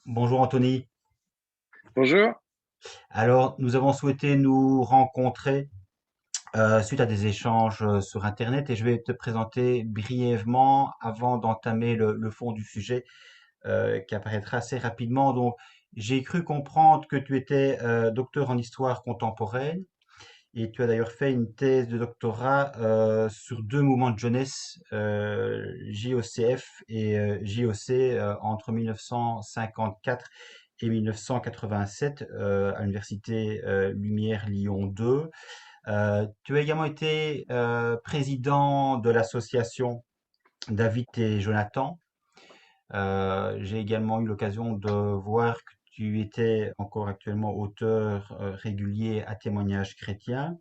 Bonjour Anthony. Bonjour. Alors, nous avons souhaité nous rencontrer suite à des échanges sur Internet et je vais te présenter brièvement avant d'entamer le fond du sujet qui apparaîtra assez rapidement. Donc, j'ai cru comprendre que tu étais docteur en histoire contemporaine et tu as d'ailleurs fait une thèse de doctorat sur deux mouvements de jeunesse, JOCF et JOC, entre 1954 et 1987 à l'université Lumière Lyon 2. Tu as également été président de l'association David et Jonathan. J'ai également eu l'occasion de voir que tu étais encore actuellement auteur régulier à Témoignages chrétiens.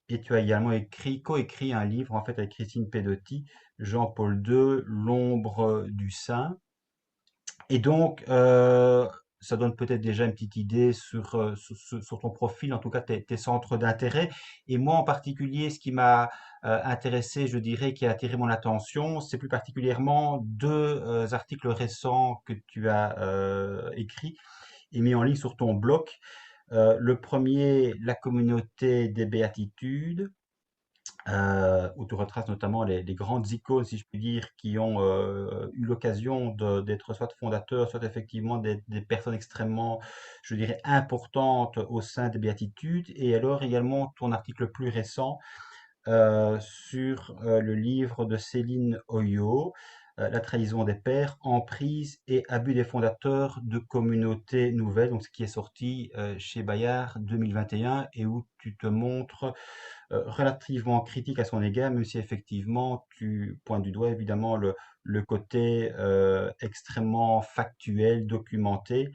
Et tu as également coécrit un livre en fait avec Christine Pedotti, Jean-Paul II, L'ombre du saint. Et donc, ça donne peut-être déjà une petite idée sur ton profil, en tout cas tes centres d'intérêt. Et moi en particulier, ce qui m'a intéressé, je dirais, qui a attiré mon attention, c'est plus particulièrement deux articles récents que tu as écrits et mis en ligne sur ton blog. Le premier, La communauté des béatitudes, où tu retraces notamment les grandes icônes, si je puis dire, qui ont eu l'occasion d'être soit fondateurs, soit effectivement des personnes extrêmement, je dirais, importantes au sein des béatitudes. Et alors également ton article plus récent sur le livre de Céline Oyo, La trahison des pères, emprise et abus des fondateurs de communautés nouvelles, donc ce qui est sorti chez Bayard 2021 et où tu te montres relativement critique à son égard, même si effectivement tu pointes du doigt évidemment le côté extrêmement factuel, documenté.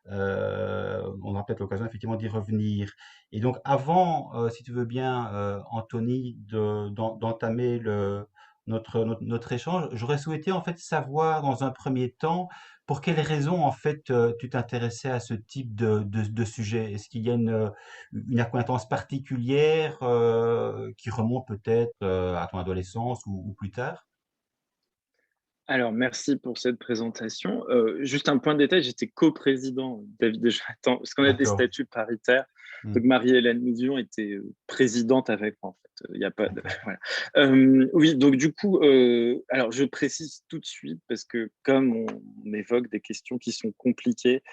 On aura peut-être l'occasion effectivement d'y revenir. Et donc avant, si tu veux bien, Anthony, d'entamer notre échange, j'aurais souhaité en fait savoir dans un premier temps pour quelles raisons en fait tu t'intéressais à ce type de sujet. Est-ce qu'il y a une acquaintance particulière qui remonte peut-être à ton adolescence ou plus tard? Alors, merci pour cette présentation. Juste un point de détail, j'étais coprésident, David et Jonathan, parce qu'on a des D'accord. statuts paritaires. Hmm. Donc, Marie-Hélène Mouvion était présidente avec moi, en fait. Il n'y a pas de. D'accord. Voilà. Oui, donc du coup, alors je précise tout de suite, parce que comme on évoque des questions qui sont compliquées,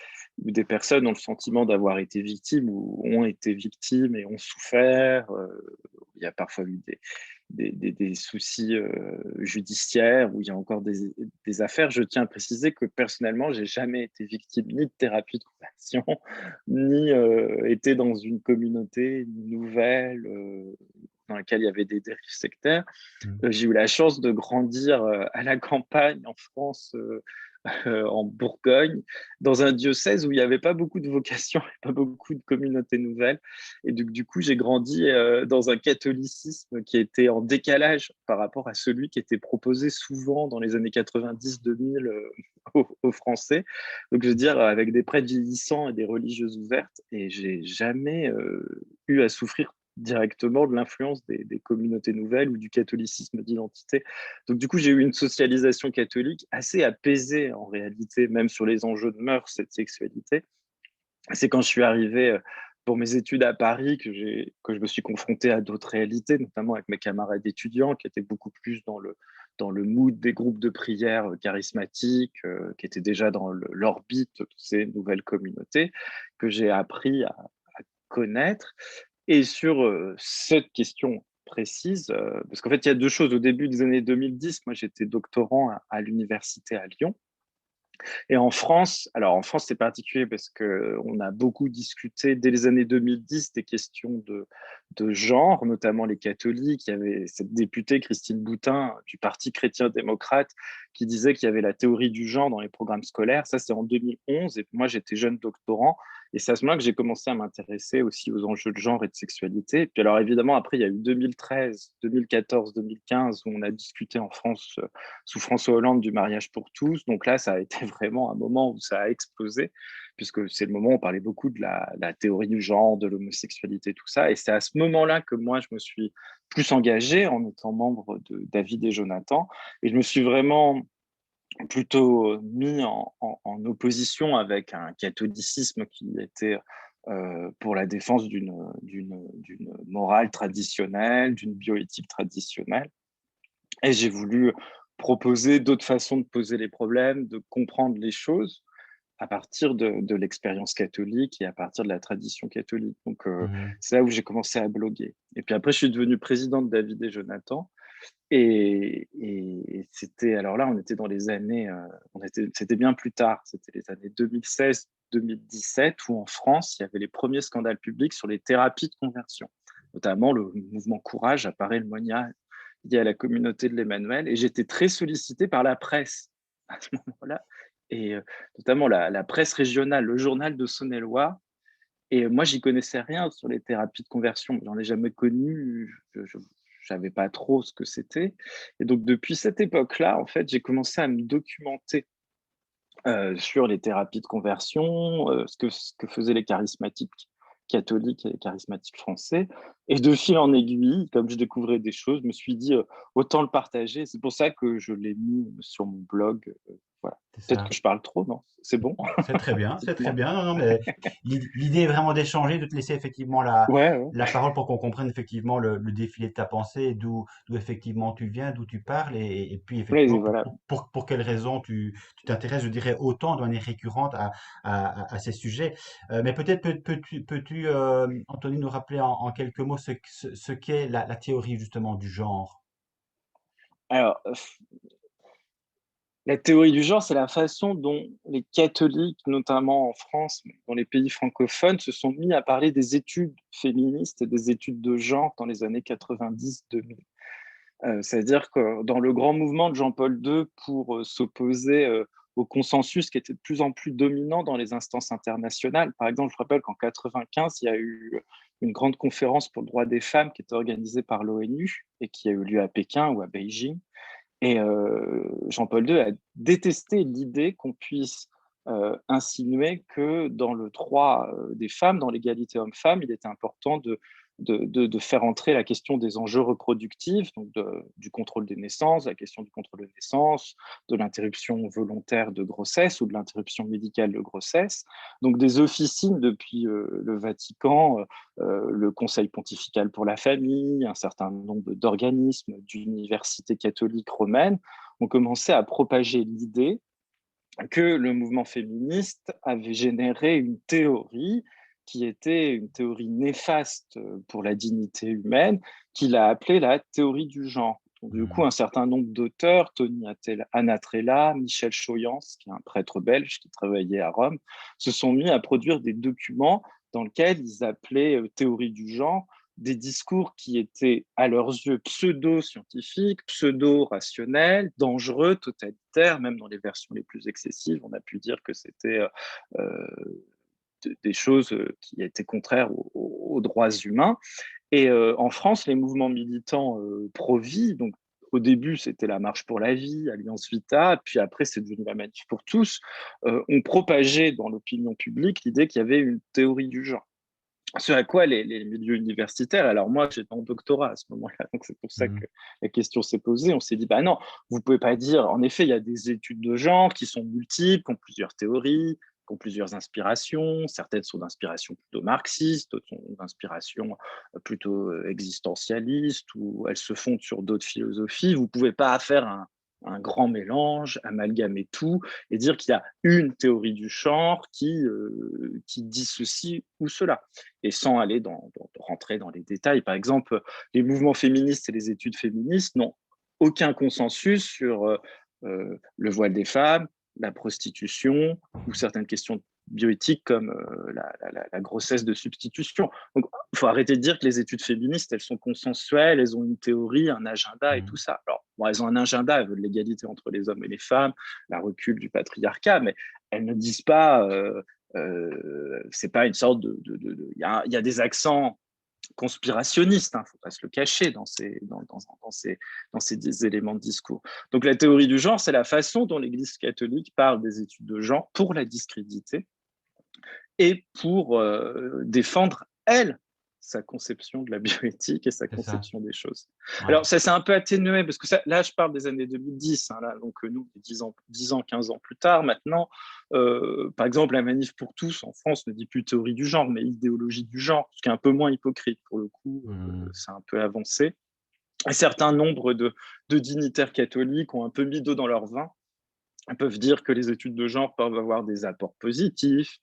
où des personnes ont le sentiment d'avoir été victimes ou ont été victimes et ont souffert, il y a parfois eu des soucis judiciaires où il y a encore des affaires. Je tiens à préciser que personnellement, j'ai jamais été victime ni de thérapie de conversion, ni été dans une communauté nouvelle dans laquelle il y avait des dérives sectaires. Hmm. J'ai eu la chance de grandir à la campagne en France, en Bourgogne, dans un diocèse où il n'y avait pas beaucoup de vocations, pas beaucoup de communautés nouvelles. Et du coup, j'ai grandi dans un catholicisme qui était en décalage par rapport à celui qui était proposé souvent dans les années 90-2000 aux Français. Donc, je veux dire, avec des prêtres vieillissants et des religieuses ouvertes. Et j'ai jamais eu à souffrir directement de l'influence des communautés nouvelles ou du catholicisme d'identité. Donc, du coup, j'ai eu une socialisation catholique assez apaisée en réalité, même sur les enjeux de mœurs et de sexualité. C'est quand je suis arrivé pour mes études à Paris que je me suis confronté à d'autres réalités, notamment avec mes camarades étudiants qui étaient beaucoup plus dans le mood des groupes de prière charismatiques, qui étaient déjà dans l'orbite de ces nouvelles communautés, que j'ai appris à connaître. Et sur cette question précise, parce qu'en fait, il y a deux choses. Au début des années 2010, moi, j'étais doctorant à l'université à Lyon. Et en France, alors en France, c'est particulier parce qu'on a beaucoup discuté dès les années 2010 des questions de genre, notamment les catholiques. Il y avait cette députée, Christine Boutin, du Parti chrétien-démocrate, qui disait qu'il y avait la théorie du genre dans les programmes scolaires. Ça, c'est en 2011. Et moi, j'étais jeune doctorant. Et c'est à ce moment-là que j'ai commencé à m'intéresser aussi aux enjeux de genre et de sexualité. Et puis alors, évidemment, après, il y a eu 2013, 2014, 2015, où on a discuté en France sous François Hollande du mariage pour tous. Donc là, ça a été vraiment un moment où ça a explosé, puisque c'est le moment où on parlait beaucoup de la théorie du genre, de l'homosexualité, tout ça. Et c'est à ce moment-là que moi, je me suis plus engagé en étant membre de David et Jonathan. Et je me suis vraiment plutôt mis en opposition avec un catholicisme qui était pour la défense d'une morale traditionnelle, d'une bioéthique traditionnelle. Et j'ai voulu proposer d'autres façons de poser les problèmes, de comprendre les choses à partir de l'expérience catholique et à partir de la tradition catholique. Donc, Mhm. c'est là où j'ai commencé à bloguer. Et puis après, je suis devenu président de David et Jonathan. Et c'était, alors là, on était dans les années, c'était bien plus tard, c'était les années 2016-2017, où en France, il y avait les premiers scandales publics sur les thérapies de conversion, notamment le mouvement Courage à Paray-le-Monial, lié à la communauté de l'Emmanuel. Et j'étais très sollicité par la presse à ce moment-là, et notamment la presse régionale, le journal de Saône-et-Loire. Et moi, j'y connaissais rien sur les thérapies de conversion. J'en ai jamais connu. Je savais pas trop ce que c'était. Et donc, depuis cette époque-là, en fait, j'ai commencé à me documenter sur les thérapies de conversion, ce que faisaient les charismatiques catholiques et les charismatiques français. Et de fil en aiguille, comme je découvrais des choses, je me suis dit autant le partager. C'est pour ça que je l'ai mis sur mon blog. Voilà. C'est Peut-être que ça. je parle trop, non? C'est bon? C'est très bien, c'est très Dites-moi. bien. Non, non, mais l'idée est vraiment d'échanger, de te laisser effectivement Ouais, ouais. la parole pour qu'on comprenne effectivement le défilé de ta pensée, d'où effectivement tu viens, d'où tu parles, et puis Ouais, effectivement voilà. pour quelles raisons tu t'intéresses, je dirais, autant de manière récurrente à ces sujets. Mais peut-être peux-tu, Anthony, nous rappeler en quelques mots ce qu'est la théorie justement du genre. Alors, la théorie du genre, c'est la façon dont les catholiques, notamment en France, mais dans les pays francophones, se sont mis à parler des études féministes et des études de genre dans les années 90-2000. C'est-à-dire que dans le grand mouvement de Jean-Paul II pour s'opposer au consensus qui était de plus en plus dominant dans les instances internationales. Par exemple, je rappelle qu'en 95, il y a eu une grande conférence pour le droit des femmes qui était organisée par l'ONU et qui a eu lieu à Pékin ou à Beijing. Et Jean-Paul II a détesté l'idée qu'on puisse insinuer que dans le droit des femmes, dans l'égalité homme-femme, il était important de faire entrer la question des enjeux reproductifs, donc du contrôle des naissances, la question du contrôle de naissance, de l'interruption volontaire de grossesse ou de l'interruption médicale de grossesse. Donc des officines depuis le Vatican, le Conseil pontifical pour la famille, un certain nombre d'organismes d'universités catholiques romaines ont commencé à propager l'idée que le mouvement féministe avait généré une théorie qui était une théorie néfaste pour la dignité humaine, qu'il a appelée la théorie du genre. Donc, du coup, Mhm. un certain nombre d'auteurs, Tony Anatrella, Michel Choyance, qui est un prêtre belge qui travaillait à Rome, se sont mis à produire des documents dans lesquels ils appelaient théorie du genre des discours qui étaient à leurs yeux pseudo-scientifiques, pseudo-rationnels, dangereux, totalitaires, même dans les versions les plus excessives. On a pu dire que c'était des choses qui étaient contraires aux droits humains. Et en France, les mouvements militants pro-vie, donc au début, c'était la Marche pour la vie, Alliance Vita, puis après, c'est devenu la Manif pour tous, ont propagé dans l'opinion publique l'idée qu'il y avait une théorie du genre. Ce à quoi les milieux universitaires, alors moi j'étais en doctorat à ce moment-là, donc c'est pour ça que Mhm. la question s'est posée. On s'est dit, bah non, vous pouvez pas dire, en effet, il y a des études de genre qui sont multiples, qui ont plusieurs théories, qui ont plusieurs inspirations. Certaines sont d'inspiration plutôt marxiste, d'autres sont d'inspiration plutôt existentialiste, ou elles se fondent sur d'autres philosophies. Vous pouvez pas faire un grand mélange, amalgamer tout et dire qu'il y a une théorie du genre qui dit ceci ou cela et sans aller rentrer dans les détails. Par exemple, les mouvements féministes et les études féministes n'ont aucun consensus sur le voile des femmes, la prostitution ou certaines questions bioéthiques comme la grossesse de substitution. Donc, il faut arrêter de dire que les études féministes, elles sont consensuelles, elles ont une théorie, un agenda et tout Mhm. ça. Alors, bon, elles ont un agenda, elles veulent l'égalité entre les hommes et les femmes, la recul du patriarcat, mais elles ne disent pas c'est pas une sorte il y a des accents conspirationnistes, il ne faut pas se le cacher dans ces éléments de discours. Donc la théorie du genre, c'est la façon dont l'Église catholique parle des études de genre pour la discréditer et pour défendre, elle, sa conception de la bioéthique et sa C'est ça. conception des choses. Ouais. Alors, ça s'est un peu atténué, parce que là, je parle des années 2010, hein, là, donc nous, 10 ans, 15 ans plus tard, maintenant, par exemple, la Manif pour tous en France ne dit plus théorie du genre, mais idéologie du genre, ce qui est un peu moins hypocrite, pour le coup, Mmh. c'est un peu avancé. Un certain nombre de dignitaires catholiques ont un peu mis d'eau dans leur vin. Ils peuvent dire que les études de genre peuvent avoir des apports positifs,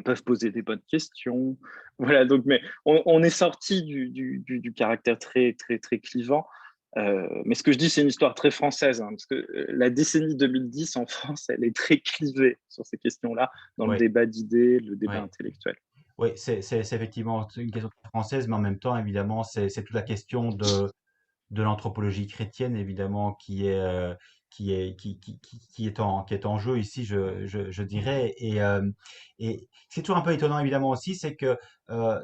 peuvent poser des bonnes questions. Voilà, donc, mais on est sorti du caractère très, très, très clivant. Mais ce que je dis, c'est une histoire très française, hein, parce que la décennie 2010 en France, elle est très clivée sur ces questions-là, dans le Ouais, débat d'idées, le débat ouais. intellectuel. Oui, c'est effectivement une question française, mais en même temps, évidemment, c'est toute la question de l'anthropologie chrétienne, évidemment, qui est en jeu ici, je dirais. Et ce qui est toujours un peu étonnant, évidemment, aussi, c'est que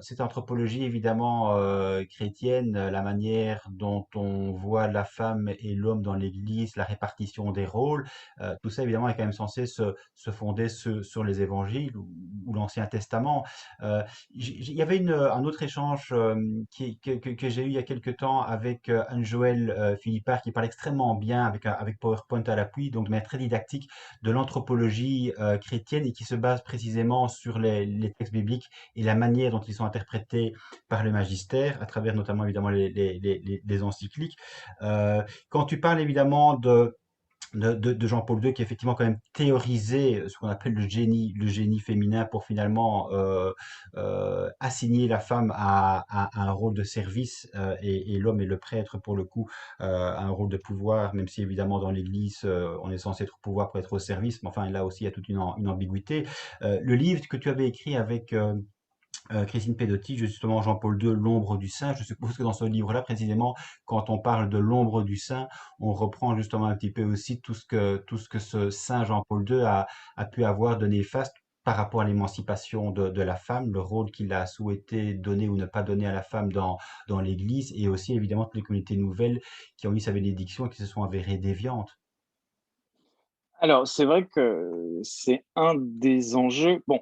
cette anthropologie, évidemment, chrétienne, la manière dont on voit la femme et l'homme dans l'Église, la répartition des rôles, tout ça, évidemment, est quand même censé se fonder sur les évangiles ou l'Ancien Testament. Euh, il y avait un autre échange que j'ai eu il y a quelque temps avec Anne-Joëlle Philippard qui parle extrêmement bien avec PowerPoint à l'appui, donc de manière très didactique, de l'anthropologie chrétienne et qui se base précisément sur les textes bibliques et la manière dont ils sont interprétés par le magistère, à travers notamment évidemment les encycliques. Quand tu parles évidemment de Jean-Paul II qui a effectivement quand même théorisé ce qu'on appelle le génie féminin pour finalement assigner la femme à un rôle de service et l'homme et le prêtre pour le coup à un rôle de pouvoir, même si évidemment dans l'Église on est censé être au pouvoir pour être au service, mais enfin là aussi il y a toute une ambiguïté. Le livre que tu avais écrit avec Christine Pedotti, justement Jean-Paul II, L'ombre du saint. Je suppose que dans ce livre-là, précisément, quand on parle de l'ombre du saint, on reprend justement un petit peu aussi tout ce que ce saint Jean-Paul II a pu avoir de néfaste par rapport à l'émancipation de la femme, le rôle qu'il a souhaité donner ou ne pas donner à la femme dans l'Église, et aussi évidemment toutes les communautés nouvelles qui ont eu sa bénédiction et qui se sont avérées déviantes. Alors, c'est vrai que c'est un des enjeux. Bon,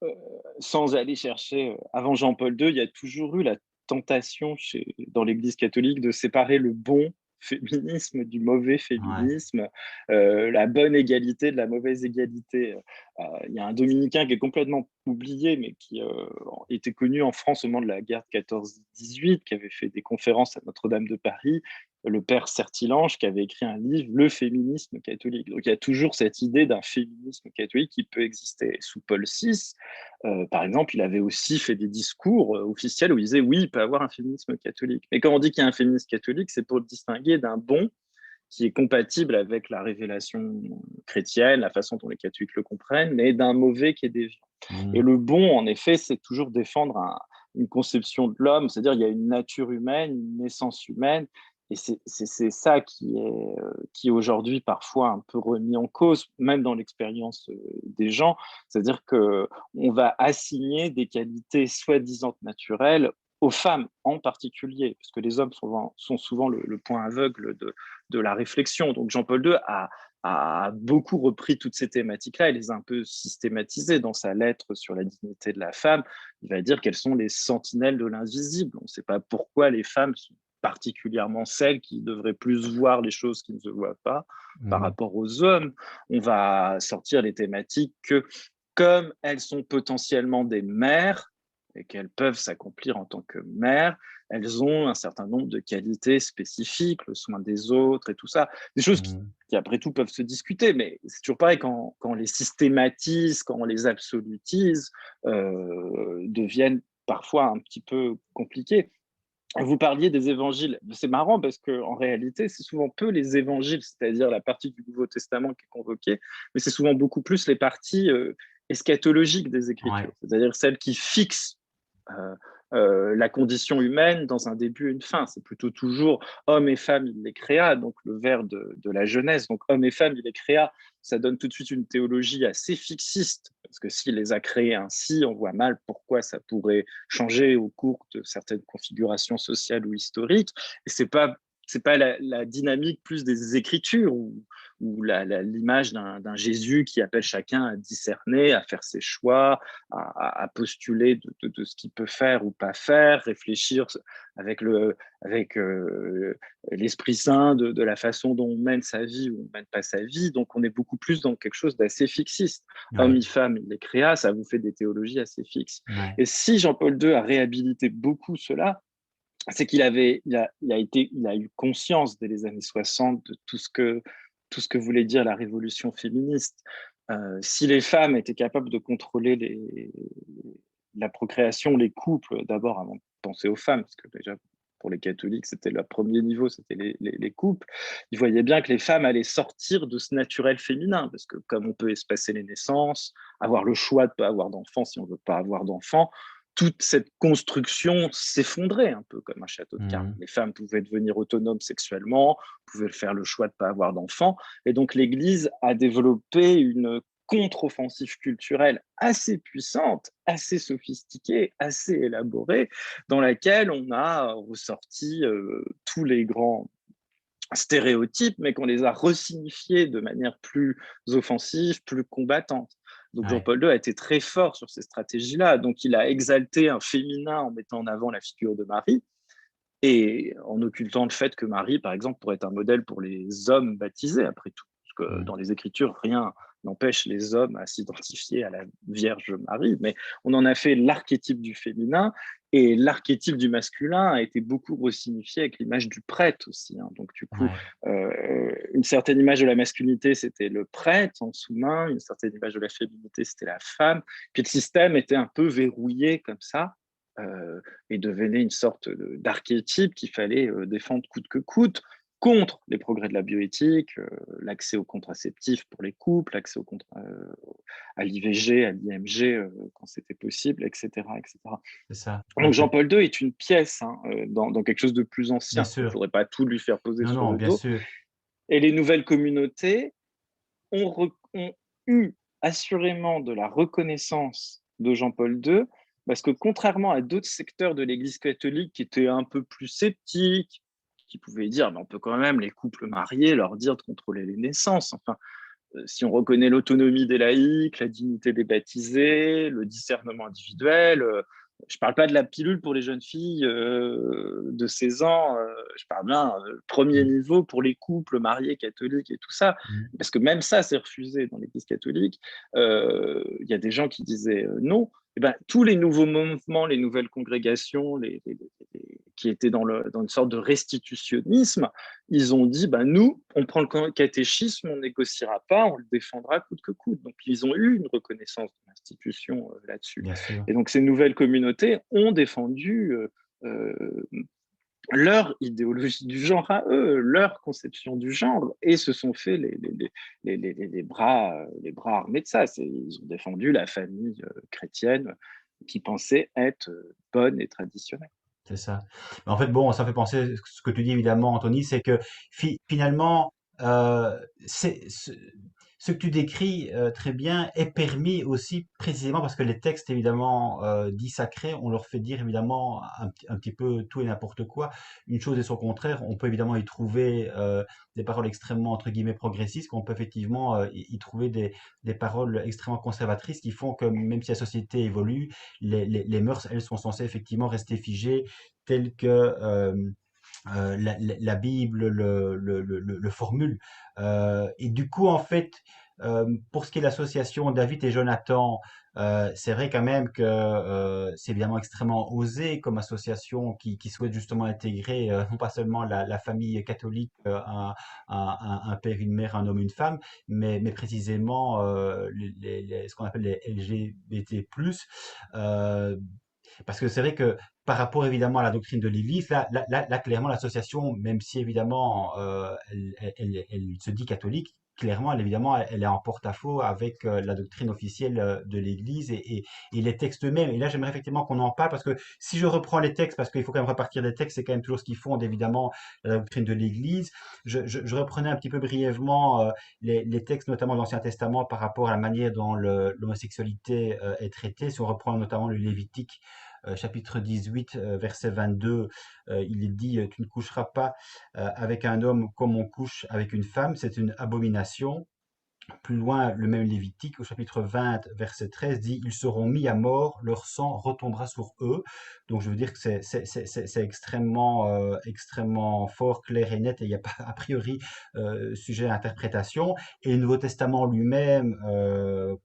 euh, sans aller chercher avant Jean-Paul II, il y a toujours eu la tentation dans l'Église catholique de séparer le bon féminisme du mauvais Ouais. féminisme, la bonne égalité de la mauvaise égalité. Il y a un dominicain qui est complètement oublié, mais qui était connu en France au moment de la guerre de 14-18, qui avait fait des conférences à Notre-Dame de Paris, le père Sertilange, qui avait écrit un livre, Le féminisme catholique. Donc il y a toujours cette idée d'un féminisme catholique qui peut exister. Sous Paul VI, par exemple, il avait aussi fait des discours officiels où il disait oui, il peut y avoir un féminisme catholique. Mais quand on dit qu'il y a un féminisme catholique, c'est pour le distinguer d'un bon qui est compatible avec la révélation chrétienne, la façon dont les catholiques le comprennent, mais d'un mauvais qui est déviant. Et Mhm. le bon, en effet, c'est toujours défendre une conception de l'homme, c'est-à-dire il y a une nature humaine, une essence humaine, et c'est ça qui est aujourd'hui parfois un peu remis en cause, même dans l'expérience des gens, c'est-à-dire qu'on va assigner des qualités soi-disant naturelles aux femmes en particulier, parce que les hommes sont souvent le point aveugle de la réflexion. Donc Jean-Paul II a beaucoup repris toutes ces thématiques-là et les a un peu systématisées dans sa lettre sur la dignité de la femme. Il va dire qu'elles sont les sentinelles de l'invisible. On ne sait pas pourquoi les femmes sont particulièrement celles qui devraient plus voir les choses qui ne se voient pas par Mhm. rapport aux hommes. On va sortir les thématiques que, comme elles sont potentiellement des mères, et qu'elles peuvent s'accomplir en tant que mères, elles ont un certain nombre de qualités spécifiques, le soin des autres et tout ça. Des choses Mhm. qui après tout, peuvent se discuter, mais c'est toujours pareil, quand on les systématise, quand on les absolutise, deviennent parfois un petit peu compliquées. Vous parliez des évangiles. C'est marrant parce qu'en réalité, c'est souvent peu les évangiles, c'est-à-dire la partie du Nouveau Testament qui est convoquée, mais c'est souvent beaucoup plus les parties eschatologiques des Écritures, Ouais. c'est-à-dire celles qui fixent euh, la condition humaine dans un début et une fin. C'est plutôt toujours homme et femme, il les créa, donc le vers de la Genèse. Donc homme et femme, il les créa. Ça donne tout de suite une théologie assez fixiste, parce que s'il les a créés ainsi, on voit mal pourquoi ça pourrait changer au cours de certaines configurations sociales ou historiques. Et c'est pas la dynamique plus des Écritures ou l'image d'un Jésus qui appelle chacun à discerner, à faire ses choix, à postuler de ce qu'il peut faire ou pas faire, réfléchir avec l'Esprit Saint de la façon dont on mène sa vie ou on mène pas sa vie. Donc, on est beaucoup plus dans quelque chose d'assez fixiste. Homme Ouais, et femme, il les créa, ça vous fait des théologies assez fixes. ouais, Et si Jean-Paul II a réhabilité beaucoup cela, c'est il a eu conscience dès les années 60 de tout ce que voulait dire la révolution féministe. Si les femmes étaient capables de contrôler la procréation, les couples, d'abord avant de penser aux femmes, parce que déjà pour les catholiques, c'était le premier niveau, c'était les couples. Ils voyaient bien que les femmes allaient sortir de ce naturel féminin, parce que comme on peut espacer les naissances, avoir le choix de ne pas avoir d'enfants si on ne veut pas avoir d'enfants, toute cette construction s'effondrait un peu comme un château de cartes. mhm, Les femmes pouvaient devenir autonomes sexuellement, pouvaient faire le choix de ne pas avoir d'enfants. Et donc l'Église a développé une contre-offensive culturelle assez puissante, assez sophistiquée, assez élaborée, dans laquelle on a ressorti tous les grands stéréotypes, mais qu'on les a resignifiés de manière plus offensive, plus combattante. Donc ouais, Jean-Paul II a été très fort sur ces stratégies-là. Donc il a exalté un féminin en mettant en avant la figure de Marie et en occultant le fait que Marie, par exemple, pourrait être un modèle pour les hommes baptisés, après tout. Parce que mhm, dans les Écritures, rien n'empêche les hommes à s'identifier à la Vierge Marie, mais on en a fait l'archétype du féminin et l'archétype du masculin a été beaucoup resignifié avec l'image du prêtre aussi. Hein. Donc du coup, ouais, une certaine image de la masculinité, c'était le prêtre en sous-main, une certaine image de la féminité, c'était la femme. Puis le système était un peu verrouillé comme ça. Et devenait une sorte d'archétype qu'il fallait défendre coûte que coûte contre les progrès de la bioéthique, l'accès aux contraceptifs pour les couples, l'accès à l'IVG, à l'IMG quand c'était possible, etc., etc. c'est ça. Donc Donc, Jean-Paul II est une pièce hein, dans quelque chose de plus bien ancien. Il ne sûr. faudrait pas tout lui faire poser Non, sur non, le bien dos. sûr. Et les nouvelles communautés ont eu assurément de la reconnaissance de Jean-Paul II, parce que contrairement à d'autres secteurs de l'Église catholique qui étaient un peu plus sceptiques, qui pouvaient dire, on peut quand même les couples mariés leur dire de contrôler les naissances. Enfin, si on reconnaît l'autonomie des laïcs, la dignité des baptisés, le discernement individuel, je ne parle pas de la pilule pour les jeunes filles de 16 ans, je parle bien premier Mhm, niveau pour les couples mariés catholiques et tout ça, mhm, parce que même ça, c'est refusé dans l'Église catholique. Il y a des gens qui disaient non. Eh ben, tous les nouveaux mouvements, les nouvelles congrégations, qui étaient dans une sorte de restitutionnisme, ils ont dit, bah, nous, on prend le catéchisme, on négociera pas, on le défendra coûte que coûte. Donc, ils ont eu une reconnaissance de l'institution là-dessus. bien sûr. Et donc, ces nouvelles communautés ont défendu euh, leur idéologie du genre à eux, leur conception du genre, et se sont fait les bras armés de ça. Ils ont défendu la famille chrétienne qui pensait être bonne et traditionnelle. C'est ça. Mais en fait, bon, ça fait penser ce que tu dis évidemment, Anthony, c'est que finalement, c'est ce que tu décris très bien est permis aussi précisément parce que les textes évidemment dits sacrés, on leur fait dire évidemment un petit peu tout et n'importe quoi. Une chose et son contraire. On peut évidemment y trouver des paroles extrêmement entre guillemets progressistes, qu'on peut effectivement y trouver des paroles extrêmement conservatrices qui font que même si la société évolue, les mœurs, elles, sont censées effectivement rester figées telles que la Bible le formule. Et du coup, en fait, pour ce qui est de l'association David et Jonathan, c'est vrai quand même que c'est évidemment extrêmement osé comme association qui souhaite justement intégrer non pas seulement la famille catholique, un père, une mère, un homme, une femme, mais précisément ce qu'on appelle les LGBT+. Euh, Parce que c'est vrai que par rapport évidemment à la doctrine de l'Église, là, clairement, l'association, même si évidemment elle se dit catholique, clairement, évidemment, elle est en porte-à-faux avec la doctrine officielle de l'Église et les textes eux-mêmes. Et là, j'aimerais effectivement qu'on en parle parce que si je reprends les textes, parce qu'il faut quand même repartir des textes, c'est quand même toujours ce qui fonde évidemment la doctrine de l'Église. Je reprenais un petit peu brièvement les textes, notamment de l'Ancien Testament, par rapport à la manière dont l'homosexualité est traitée. Si on reprend notamment le Lévitique, chapitre 18, verset 22, il est dit, tu ne coucheras pas avec un homme comme on couche avec une femme, c'est une abomination. Plus loin, le même Lévitique, au chapitre 20, verset 13, dit: Ils seront mis à mort, leur sang retombera sur eux. Donc, je veux dire que c'est extrêmement, extrêmement fort, clair et net, et il n'y a pas, a priori, sujet à interprétation. Et le Nouveau Testament lui-même,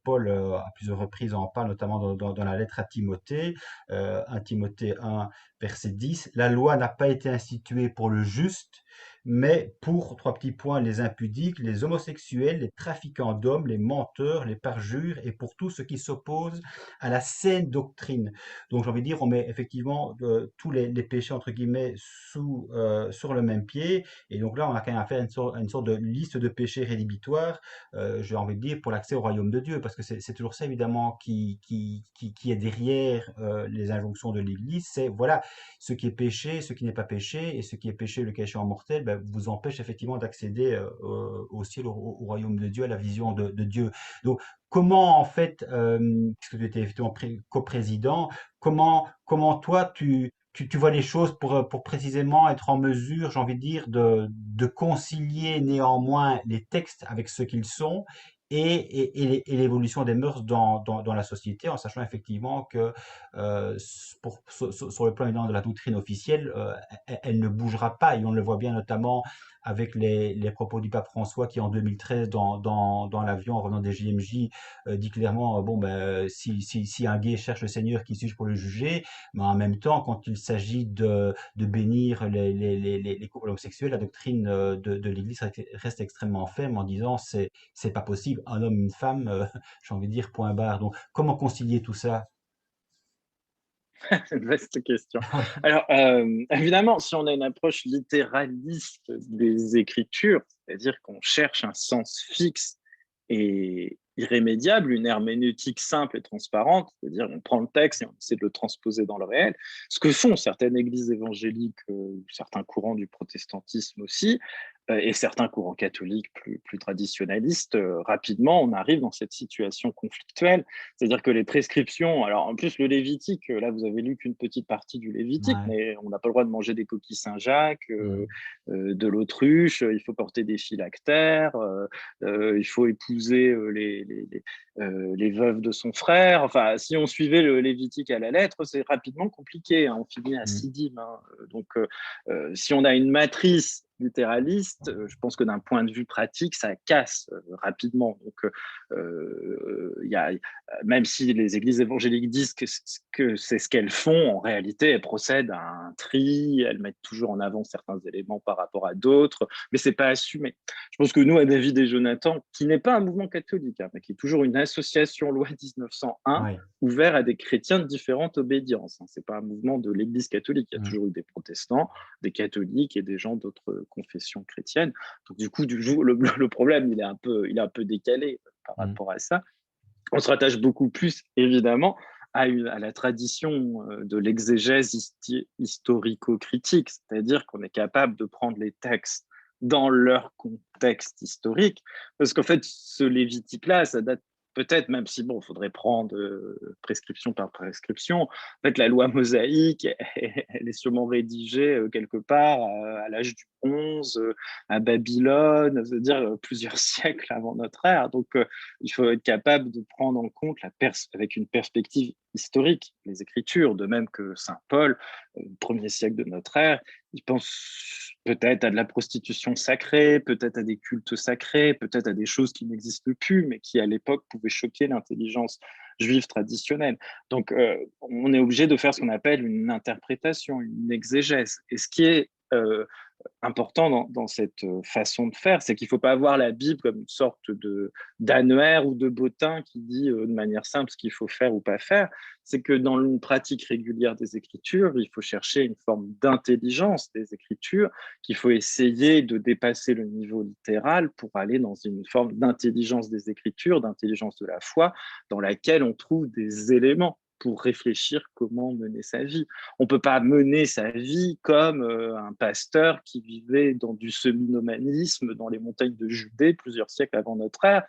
Paul, à plusieurs reprises, en parle, notamment dans la lettre à Timothée, 1 Timothée 1, verset 10. La loi n'a pas été instituée pour le juste, mais pour, trois petits points, les impudiques, les homosexuels, les trafiquants d'hommes, les menteurs, les parjures, et pour tout ce qui s'oppose à la saine doctrine. Donc j'ai envie de dire, on met effectivement tous les péchés, entre guillemets, sur le même pied, et donc là on a quand même affaire à une sorte de liste de péchés rédhibitoires, j'ai envie de dire, pour l'accès au royaume de Dieu, parce que c'est toujours ça évidemment qui est derrière les injonctions de l'Église, c'est voilà, ce qui est péché, ce qui n'est pas péché, et ce qui est péché, le cas échéant mortel, ben, vous empêche effectivement d'accéder au ciel, au royaume de Dieu, à la vision de Dieu. Donc, comment en fait, puisque tu étais effectivement coprésident, comment toi tu vois les choses pour précisément être en mesure, j'ai envie de dire, de concilier néanmoins les textes avec ce qu'ils sont et l'évolution des mœurs dans la société, en sachant effectivement que sur le plan évidemment de la doctrine officielle, elle ne bougera pas. Et on le voit bien notamment avec les propos du pape François qui, en 2013, dans l'avion en revenant des JMJ, dit clairement, bon, ben, si un gay cherche le Seigneur, qui suis-je pour le juger? Mais en même temps, quand il s'agit de bénir les couples homosexuels, la doctrine de l'Église reste extrêmement ferme en disant c'est pas possible, un homme, une femme, j'ai envie de dire point barre. Donc, comment concilier tout ça? C'est une vaste question. Oui. Alors, évidemment, si on a une approche littéraliste des Écritures, c'est-à-dire qu'on cherche un sens fixe et irrémédiable, une herméneutique simple et transparente, c'est-à-dire on prend le texte et on essaie de le transposer dans le réel, ce que font certaines églises évangéliques, certains courants du protestantisme aussi, et certains courants catholiques plus traditionnalistes, rapidement, on arrive dans cette situation conflictuelle, c'est-à-dire que les prescriptions, alors en plus le Lévitique, là vous avez lu qu'une petite partie du Lévitique, Ouais. mais on n'a pas le droit de manger des coquilles Saint-Jacques, Mhm. de l'autruche, il faut porter des phylactères, il faut épouser les veuves de son frère. Enfin, si on suivait le Lévitique à la lettre, c'est rapidement compliqué, hein, on finit à Mhm. Sidim, hein. Donc, si on a une matrice littéraliste, je pense que d'un point de vue pratique, ça casse rapidement. Donc, y a, même si les églises évangéliques disent que c'est ce qu'elles font, en réalité, elles procèdent à un tri, elles mettent toujours en avant certains éléments par rapport à d'autres, mais c'est pas assumé. Je pense que nous, à David et Jonathan, qui n'est pas un mouvement catholique, hein, mais qui est toujours une association loi 1901, Ouais. ouvert à des chrétiens de différentes obédiences. Ce n'est pas un mouvement de l'Église catholique. Il y a Mhm. toujours eu des protestants, des catholiques et des gens d'autres confessions chrétiennes. Donc, du coup, le problème, il est un peu décalé par Mhm. rapport à ça. On se rattache beaucoup plus, évidemment, à la tradition de l'exégèse historico-critique, c'est-à-dire qu'on est capable de prendre les textes dans leur contexte historique, parce qu'en fait, ce Lévitique-là, ça date peut-être, même si, bon, il faudrait prendre prescription par prescription. En fait, la loi mosaïque, elle est sûrement rédigée quelque part à l'âge du 11, à Babylone, c'est-à-dire plusieurs siècles avant notre ère. Donc, il faut être capable de prendre en compte avec une perspective historique les Écritures, de même que Saint Paul, premier siècle de notre ère, il pense peut-être à de la prostitution sacrée, peut-être à des cultes sacrés, peut-être à des choses qui n'existent plus, mais qui à l'époque pouvaient choquer l'intelligence juive traditionnelle. Donc, on est obligé de faire ce qu'on appelle une interprétation, une exégèse. Et ce qui est important dans cette façon de faire, c'est qu'il ne faut pas avoir la Bible comme une sorte d'annuaire ou de bottin qui dit de manière simple ce qu'il faut faire ou pas faire. C'est que dans une pratique régulière des Écritures, il faut chercher une forme d'intelligence des Écritures, qu'il faut essayer de dépasser le niveau littéral pour aller dans une forme d'intelligence des Écritures, d'intelligence de la foi, dans laquelle on trouve des éléments pour réfléchir comment mener sa vie. On ne peut pas mener sa vie comme un pasteur qui vivait dans du semi-nomanisme dans les montagnes de Judée plusieurs siècles avant notre ère,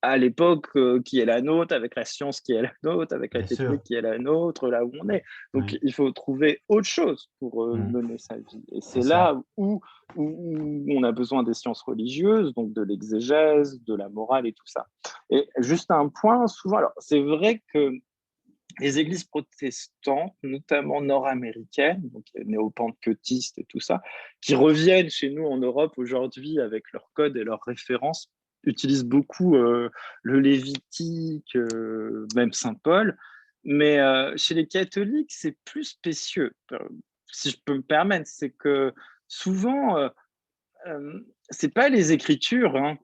à l'époque qui est la nôtre, avec la science qui est la nôtre, avec la bien sûr. technique qui est la nôtre, là où on est. Donc, Oui. il faut trouver autre chose pour Mmh. mener sa vie. Et C'est c'est ça. là où on a besoin des sciences religieuses, donc de l'exégèse, de la morale et tout ça. Et juste un point, souvent, alors c'est vrai que les églises protestantes, notamment nord-américaines, donc néo-pentecôtistes et tout ça, qui reviennent chez nous en Europe aujourd'hui avec leurs codes et leurs références, utilisent beaucoup le Lévitique, même Saint Paul. Mais chez les catholiques, c'est plus spécieux. Si je peux me permettre, c'est que souvent, c'est pas les écritures hein,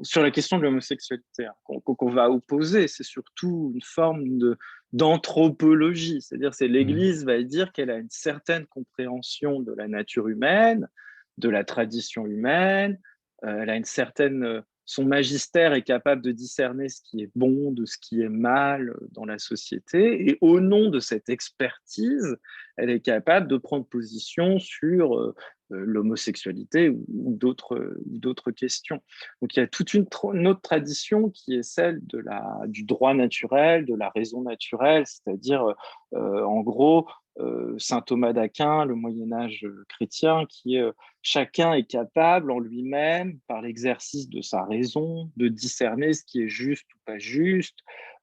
sur la question de l'homosexualité hein, qu'on va opposer, c'est surtout une forme d'anthropologie, c'est-à-dire c'est Mmh. l'Église va dire qu'elle a une certaine compréhension de la nature humaine, de la tradition humaine, elle a une certaine son magistère est capable de discerner ce qui est bon de ce qui est mal dans la société, et au nom de cette expertise, elle est capable de prendre position sur l'homosexualité ou d'autres questions. Donc il y a toute une autre tradition qui est celle du droit naturel, de la raison naturelle, c'est-à-dire en gros saint Thomas d'Aquin, le Moyen Âge chrétien, qui est chacun est capable en lui-même, par l'exercice de sa raison, de discerner ce qui est juste ou pas juste,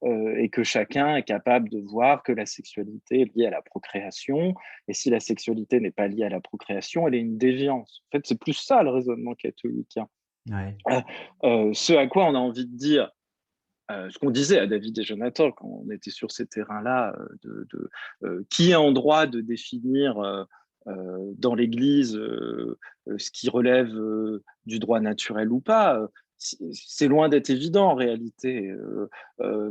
et que chacun est capable de voir que la sexualité est liée à la procréation, et si la sexualité n'est pas liée à la procréation, elle est une déviance. En fait, c'est plus ça le raisonnement catholique. Hein. Ouais. Ce à quoi on a envie de dire, ce qu'on disait à David et Jonathan quand on était sur ces terrains-là, qui est en droit de définir dans l'Église ce qui relève du droit naturel ou pas. C'est loin d'être évident en réalité.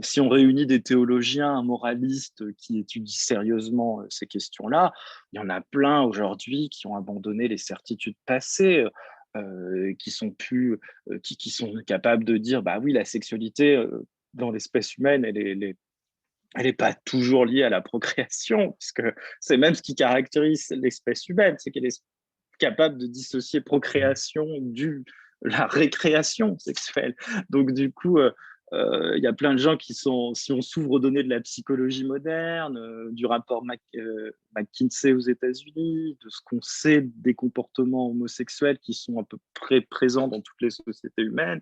Si on réunit des théologiens, un moraliste qui étudient sérieusement ces questions-là, il y en a plein aujourd'hui qui ont abandonné les certitudes passées, qui sont plus, qui sont capables de dire, bah oui, la sexualité dans l'espèce humaine, elle est pas toujours liée à la procréation, puisque c'est même ce qui caractérise l'espèce humaine, c'est qu'elle est capable de dissocier Mmh. procréation du la récréation sexuelle. Donc du coup, il y a plein de gens qui sont, si on s'ouvre aux données de la psychologie moderne, du rapport McKinsey aux États-Unis, de ce qu'on sait des comportements homosexuels qui sont à peu près présents dans toutes les sociétés humaines,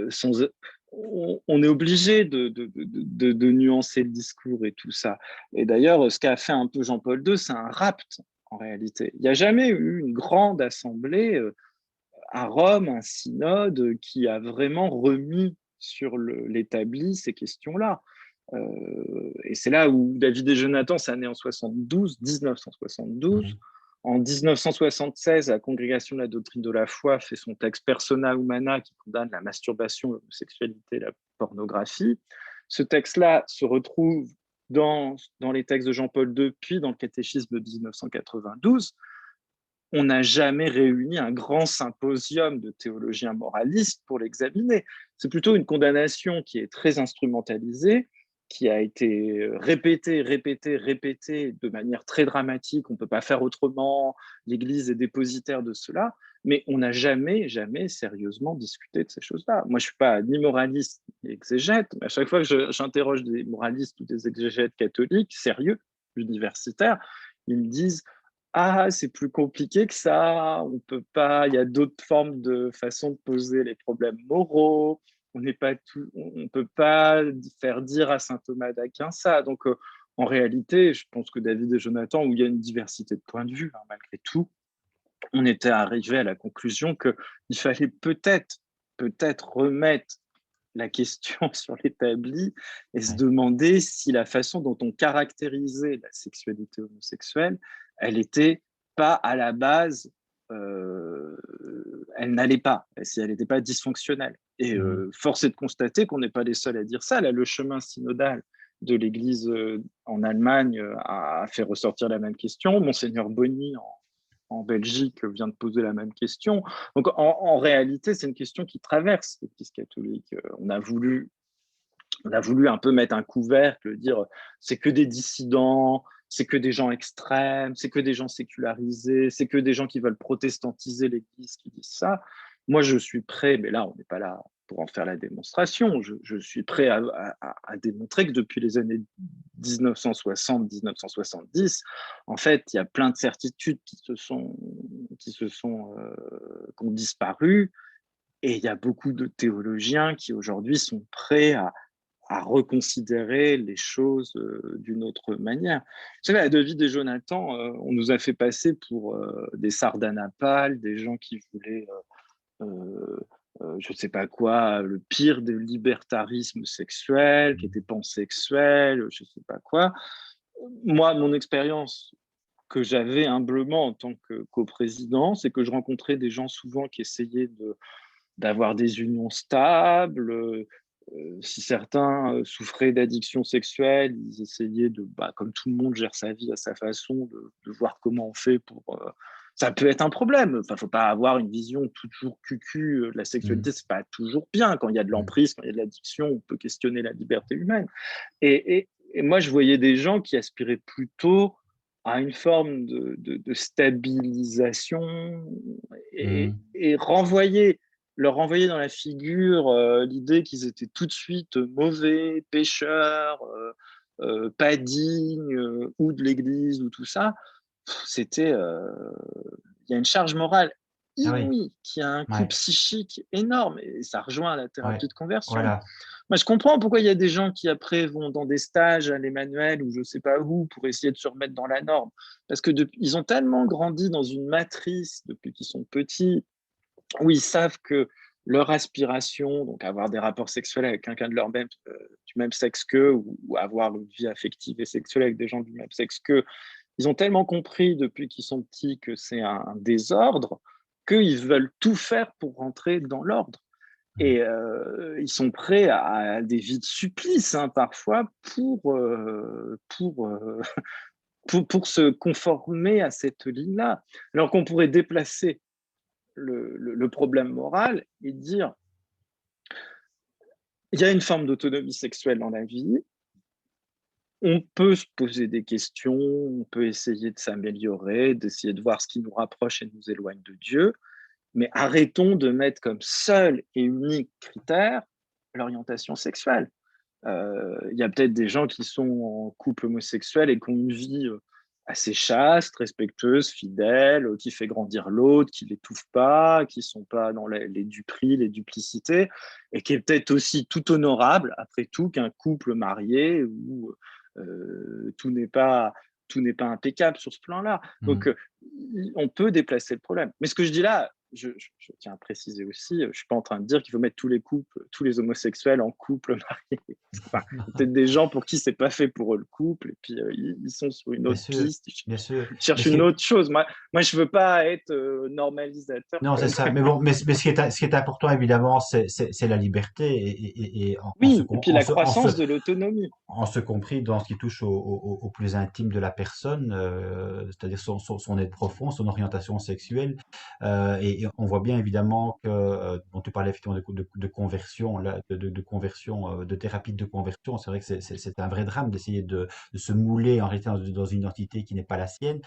sans, on est obligé de nuancer le discours et tout ça. Et d'ailleurs, ce qu'a fait un peu Jean-Paul II, c'est un rapt en réalité. Il n'y a jamais eu une grande assemblée à Rome, un synode qui a vraiment remis sur l'établi ces questions-là. Et c'est là où David et Jonathan, c'est né en 1972. Mmh. En 1976, la Congrégation de la doctrine de la foi fait son texte Persona Humana qui condamne la masturbation, l'homosexualité, la pornographie. Ce texte-là se retrouve dans les textes de Jean-Paul II, puis dans le catéchisme de 1992. On n'a jamais réuni un grand symposium de théologiens moralistes pour l'examiner. C'est plutôt une condamnation qui est très instrumentalisée, qui a été répétée, répétée, répétée de manière très dramatique. On ne peut pas faire autrement. L'Église est dépositaire de cela. Mais on n'a jamais, jamais sérieusement discuté de ces choses-là. Moi, je ne suis pas ni moraliste ni exégète, mais à chaque fois que j'interroge des moralistes ou des exégètes catholiques sérieux, universitaires, ils me disent ah, c'est plus compliqué que ça. On peut pas. Il y a d'autres formes de façon de poser les problèmes moraux. On n'est pas tout. On peut pas faire dire à saint Thomas d'Aquin ça. Donc, en réalité, je pense que David et Jonathan, où il y a une diversité de points de vue, hein, malgré tout, on était arrivé à la conclusion qu'il fallait peut-être remettre la question sur l'établi et se Ouais. demander si la façon dont on caractérisait la sexualité homosexuelle, elle était pas à la base, elle n'allait pas, si elle n'était pas dysfonctionnelle. Et Mmh. force est de constater qu'on n'est pas les seuls à dire ça. Là, le chemin synodal de l'Église en Allemagne a fait ressortir la même question. Monseigneur Bonny en Belgique vient de poser la même question. Donc en réalité, c'est une question qui traverse l'Église catholique. On a voulu un peu mettre un couvercle, dire c'est que des dissidents, c'est que des gens extrêmes, c'est que des gens sécularisés, c'est que des gens qui veulent protestantiser l'Église qui disent ça. Moi, je suis prêt, mais là, on n'est pas là pour en faire la démonstration. Je suis prêt à démontrer que depuis les années 1960-1970, en fait, il y a plein de certitudes qui ont disparu, et il y a beaucoup de théologiens qui aujourd'hui sont prêts à reconsidérer les choses d'une autre manière. Vous savez, à De Vit et Jonathan, on nous a fait passer pour des sardanapales, des gens qui voulaient je ne sais pas quoi, le pire des libertarisme sexuel, qui était pansexuel, je ne sais pas quoi. Moi, mon expérience que j'avais humblement en tant que coprésident, c'est que je rencontrais des gens souvent qui essayaient d'avoir des unions stables. Si certains souffraient d'addiction sexuelle, ils essayaient comme tout le monde gère sa vie à sa façon, de voir comment on fait pour. Ça peut être un problème. Enfin, faut pas avoir une vision toujours cucu de la Mm. sexualité. C'est pas toujours bien. Quand il y a de Mm. l'emprise, quand il y a de l'addiction, on peut questionner la liberté humaine. Et moi, je voyais des gens qui aspiraient plutôt à une forme de stabilisation Mm. et leur renvoyer dans la figure l'idée qu'ils étaient tout de suite mauvais, pécheurs, pas dignes, ou de l'Église, ou tout ça. C'était, il y a une charge morale Ah oui, inouïe qui a un coût ouais, psychique énorme, et ça rejoint la ouais, thérapie de conversion. voilà. Moi, je comprends pourquoi il y a des gens qui après vont dans des stages à l'Emmanuel ou je sais pas où pour essayer de se remettre dans la norme, parce que ils ont tellement grandi dans une matrice depuis qu'ils sont petits, où ils savent que leur aspiration, donc avoir des rapports sexuels avec quelqu'un du même sexe qu'eux, ou avoir une vie affective et sexuelle avec des gens du même sexe qu'eux, ils ont tellement compris depuis qu'ils sont petits que c'est un désordre, qu'ils veulent tout faire pour rentrer dans l'ordre. Mm. Et ils sont prêts à des vies de supplice, hein, parfois, pour se conformer à cette ligne-là. Alors qu'on pourrait déplacer le problème moral et dire, il y a une forme d'autonomie sexuelle dans la vie, on peut se poser des questions, on peut essayer de s'améliorer, d'essayer de voir ce qui nous rapproche et nous éloigne de Dieu, mais arrêtons de mettre comme seul et unique critère l'orientation sexuelle. Il y a peut-être des gens qui sont en couple homosexuel et qui ont une vie assez chaste, respectueuse, fidèle, qui fait grandir l'autre, qui l'étouffe pas, qui sont pas dans les duperies, les duplicités, et qui est peut-être aussi tout honorable, après tout, qu'un couple marié où tout n'est pas impeccable sur ce plan-là. Donc, Mm. on peut déplacer le problème. Mais ce que je dis là, je tiens à préciser aussi, je ne suis pas en train de dire qu'il faut mettre tous les homosexuels en couple marié. Enfin, il y a peut-être des gens pour qui c'est pas fait pour eux le couple, et puis ils sont sur une Bien autre sûr, piste, bien sûr. ils Mais cherchent une autre chose. Moi je veux pas être normalisateur non, c'est comme. ça. Mais bon, mais ce qui est important, évidemment, c'est la liberté et Oui, et puis la croissance de l'autonomie. en ce compris dans ce qui touche au plus intime de la personne, c'est-à-dire son être profond, son orientation sexuelle. Et on voit bien évidemment que, dont tu parlais effectivement de conversion, là, de conversion, de thérapie de conversion. C'est vrai que c'est un vrai drame d'essayer de se mouler en réalité dans une identité qui n'est pas la sienne.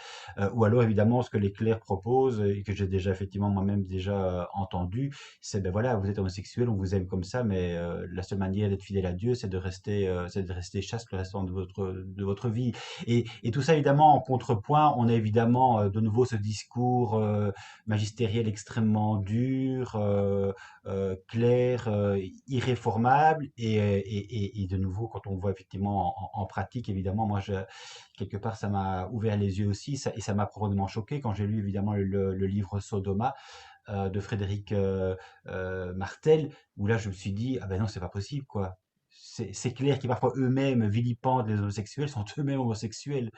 Ou alors évidemment ce que les clercs proposent et que j'ai déjà effectivement moi-même déjà entendu, c'est ben voilà, vous êtes homosexuel, on vous aime comme ça, mais la seule manière d'être fidèle à Dieu, c'est de rester chaste le restant de votre vie. Et tout ça évidemment en contrepoint, on a évidemment de nouveau ce discours magistériel extrêmement dur, clair, irréformable, et de nouveau quand on voit effectivement en pratique, évidemment, quelque part, ça m'a ouvert les yeux aussi, et ça m'a profondément choqué quand j'ai lu évidemment le livre Sodoma de Frédéric Martel, où là je me suis dit, ah ben non, c'est pas possible, quoi. C'est clair qu'ils parfois eux-mêmes vilipendent les homosexuels, sont eux-mêmes homosexuels.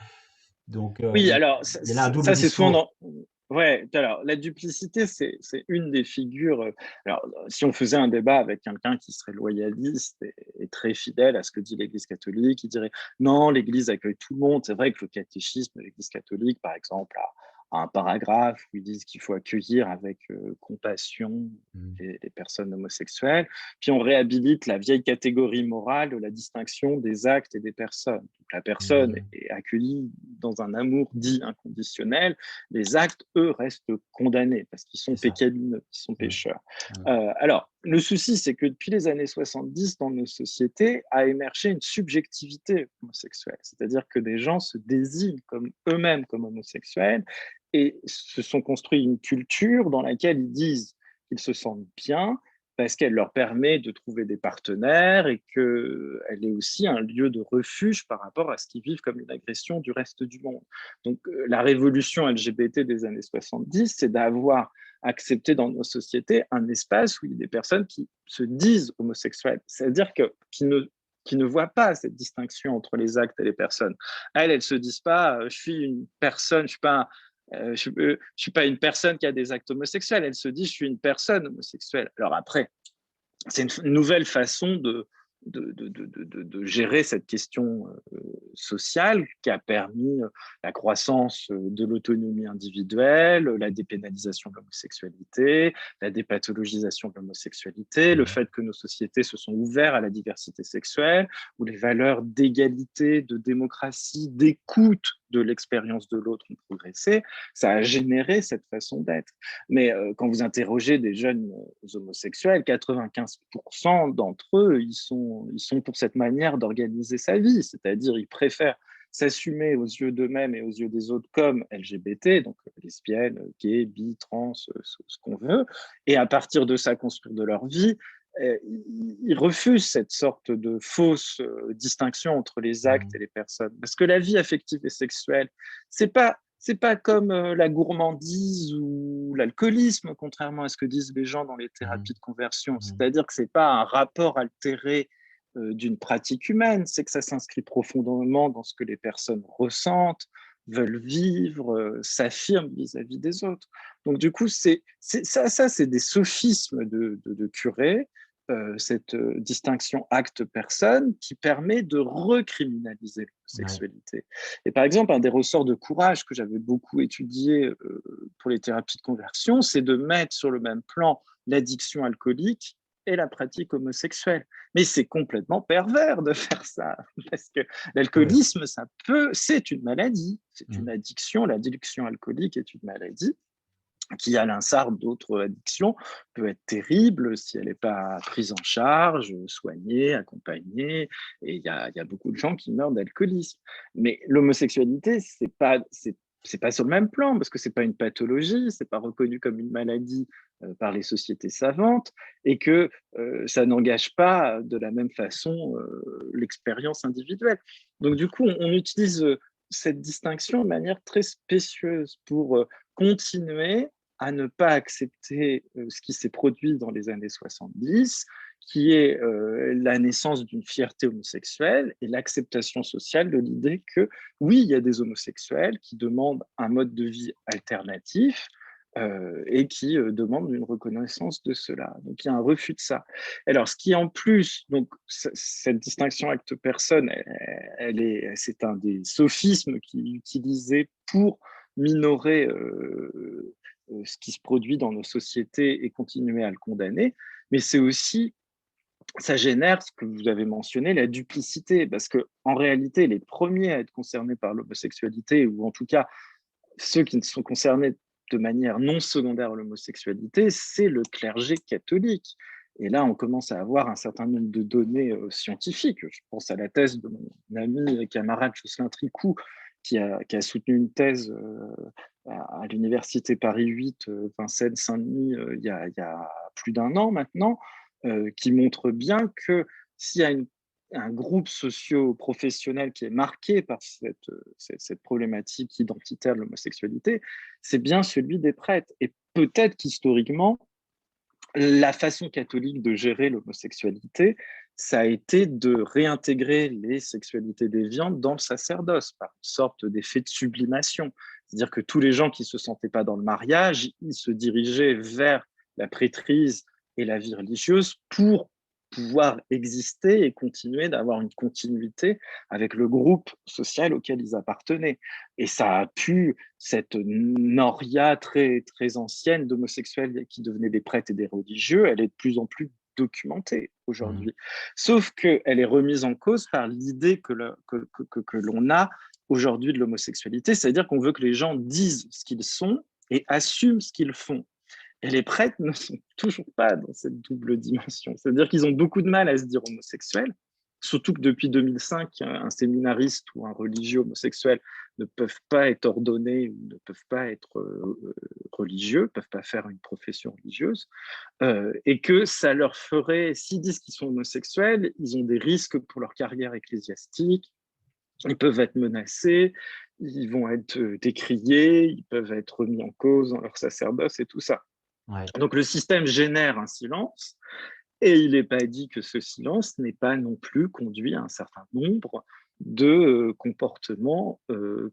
Donc Oui, alors il y a là un double ça c'est souvent discours. dans. Ouais, alors la duplicité, c'est une des figures. Alors, si on faisait un débat avec quelqu'un qui serait loyaliste et très fidèle à ce que dit l'Église catholique, il dirait non, l'Église accueille tout le monde. C'est vrai que le catéchisme de l'Église catholique, par exemple, a un paragraphe où ils disent qu'il faut accueillir avec compassion Mm. les personnes homosexuelles. Puis on réhabilite la vieille catégorie morale de la distinction des actes et des personnes. la personne Mhm. est accueillie dans un amour dit inconditionnel, les actes, eux, restent condamnés parce qu'ils sont C'est ça. pécamineux, ils sont Mhm. pécheurs. Mhm. Alors, le souci, c'est que depuis les années 70, dans nos sociétés, a émergé une subjectivité homosexuelle, c'est-à-dire que des gens se désignent comme eux-mêmes comme homosexuels et se sont construits une culture dans laquelle ils disent qu'ils se sentent bien parce qu'elle leur permet de trouver des partenaires et qu'elle est aussi un lieu de refuge par rapport à ce qu'ils vivent comme une agression du reste du monde. Donc, la révolution LGBT des années 70, c'est d'avoir accepté dans nos sociétés un espace où il y a des personnes qui se disent homosexuelles, c'est-à-dire qui ne voient pas cette distinction entre les actes et les personnes. Elles se disent pas, je suis une personne, je suis pas je suis pas une personne qui a des actes homosexuels. Elle se dit, je suis une personne homosexuelle. Alors après, c'est une nouvelle façon de gérer cette question sociale qui a permis la croissance de l'autonomie individuelle, la dépénalisation de l'homosexualité, la dépathologisation de l'homosexualité, le Mhm. fait que nos sociétés se sont ouvertes à la diversité sexuelle, où les valeurs d'égalité, de démocratie, d'écoute de l'expérience de l'autre ont progressé, ça a généré cette façon d'être. Mais quand vous interrogez des jeunes homosexuels, 95% d'entre eux, ils sont pour cette manière d'organiser sa vie, c'est-à-dire ils préfèrent s'assumer aux yeux d'eux-mêmes et aux yeux des autres comme LGBT, donc lesbiennes, gays, bi, trans, ce qu'on veut, et à partir de ça construire de leur vie. Ils refusent cette sorte de fausse distinction entre les actes et Mhm. les personnes. Parce que la vie affective et sexuelle, c'est pas comme la gourmandise ou l'alcoolisme, contrairement à ce que disent les gens dans les thérapies Mhm. de conversion. Mhm. C'est-à-dire que c'est pas un rapport altéré d'une pratique humaine, c'est que ça s'inscrit profondément dans ce que les personnes ressentent, veulent vivre, s'affirment vis-à-vis des autres. Donc du coup, ça c'est des sophismes de curés, cette distinction acte-personne qui permet de recriminaliser Ouais. l'homosexualité. Et par exemple, un des ressorts de courage que j'avais beaucoup étudié pour les thérapies de conversion, c'est de mettre sur le même plan l'addiction alcoolique et la pratique homosexuelle. Mais c'est complètement pervers de faire ça, parce que Ouais. l'alcoolisme, c'est une maladie, c'est une Mhm. addiction. L'addiction alcoolique est une maladie qui, à l'instar d'autres addictions, peut être terrible si elle n'est pas prise en charge, soignée, accompagnée. Et il y a beaucoup de gens qui meurent d'alcoolisme. Mais l'homosexualité, c'est pas sur le même plan, parce que c'est pas une pathologie, c'est pas reconnu comme une maladie par les sociétés savantes, et que ça n'engage pas de la même façon l'expérience individuelle. Donc du coup, on utilise cette distinction de manière très spécieuse pour continuer à ne pas accepter ce qui s'est produit dans les années 70, qui est la naissance d'une fierté homosexuelle et l'acceptation sociale de l'idée que oui, il y a des homosexuels qui demandent un mode de vie alternatif et qui demandent une reconnaissance de cela. Donc il y a un refus de ça. Alors ce qui en plus, donc cette distinction acte-personne, c'est un des sophismes qui est utilisé pour minorer ce qui se produit dans nos sociétés et continuer à le condamner, mais c'est aussi, ça génère ce que vous avez mentionné, la duplicité, parce que en réalité, les premiers à être concernés par l'homosexualité, ou en tout cas ceux qui sont concernés de manière non secondaire à l'homosexualité, c'est le clergé catholique. Et là, on commence à avoir un certain nombre de données scientifiques. Je pense à la thèse de mon ami et camarade Jocelyn Tricou, qui a soutenu une thèse à l'université Paris 8, Vincennes-Saint-Denis, il y a plus d'un an maintenant, qui montre bien que s'il y a un groupe socio-professionnel qui est marqué par cette problématique identitaire de l'homosexualité, c'est bien celui des prêtres. Et peut-être qu'historiquement, la façon catholique de gérer l'homosexualité, ça a été de réintégrer les sexualités déviantes dans le sacerdoce, par une sorte d'effet de sublimation. C'est-à-dire que tous les gens qui ne se sentaient pas dans le mariage, ils se dirigeaient vers la prêtrise et la vie religieuse pour pouvoir exister et continuer d'avoir une continuité avec le groupe social auquel ils appartenaient. Et ça a pu, cette noria très, très ancienne d'homosexuels qui devenaient des prêtres et des religieux, elle est de plus en plus documentée Mmh. aujourd'hui. Sauf qu'elle est remise en cause par l'idée que l'on a aujourd'hui de l'homosexualité, c'est-à-dire qu'on veut que les gens disent ce qu'ils sont et assument ce qu'ils font. Et les prêtres ne sont toujours pas dans cette double dimension. C'est-à-dire qu'ils ont beaucoup de mal à se dire homosexuels, surtout que depuis 2005, un séminariste ou un religieux homosexuel ne peuvent pas être ordonnés ou ne peuvent pas être religieux, ne peuvent pas faire une profession religieuse, et que ça leur ferait, s'ils disent qu'ils sont homosexuels, ils ont des risques pour leur carrière ecclésiastique, ils peuvent être menacés, ils vont être décriés, ils peuvent être remis en cause dans leur sacerdoce et tout ça. Ouais. Donc le système génère un silence et il n'est pas dit que ce silence n'ait pas non plus conduit à un certain nombre de comportements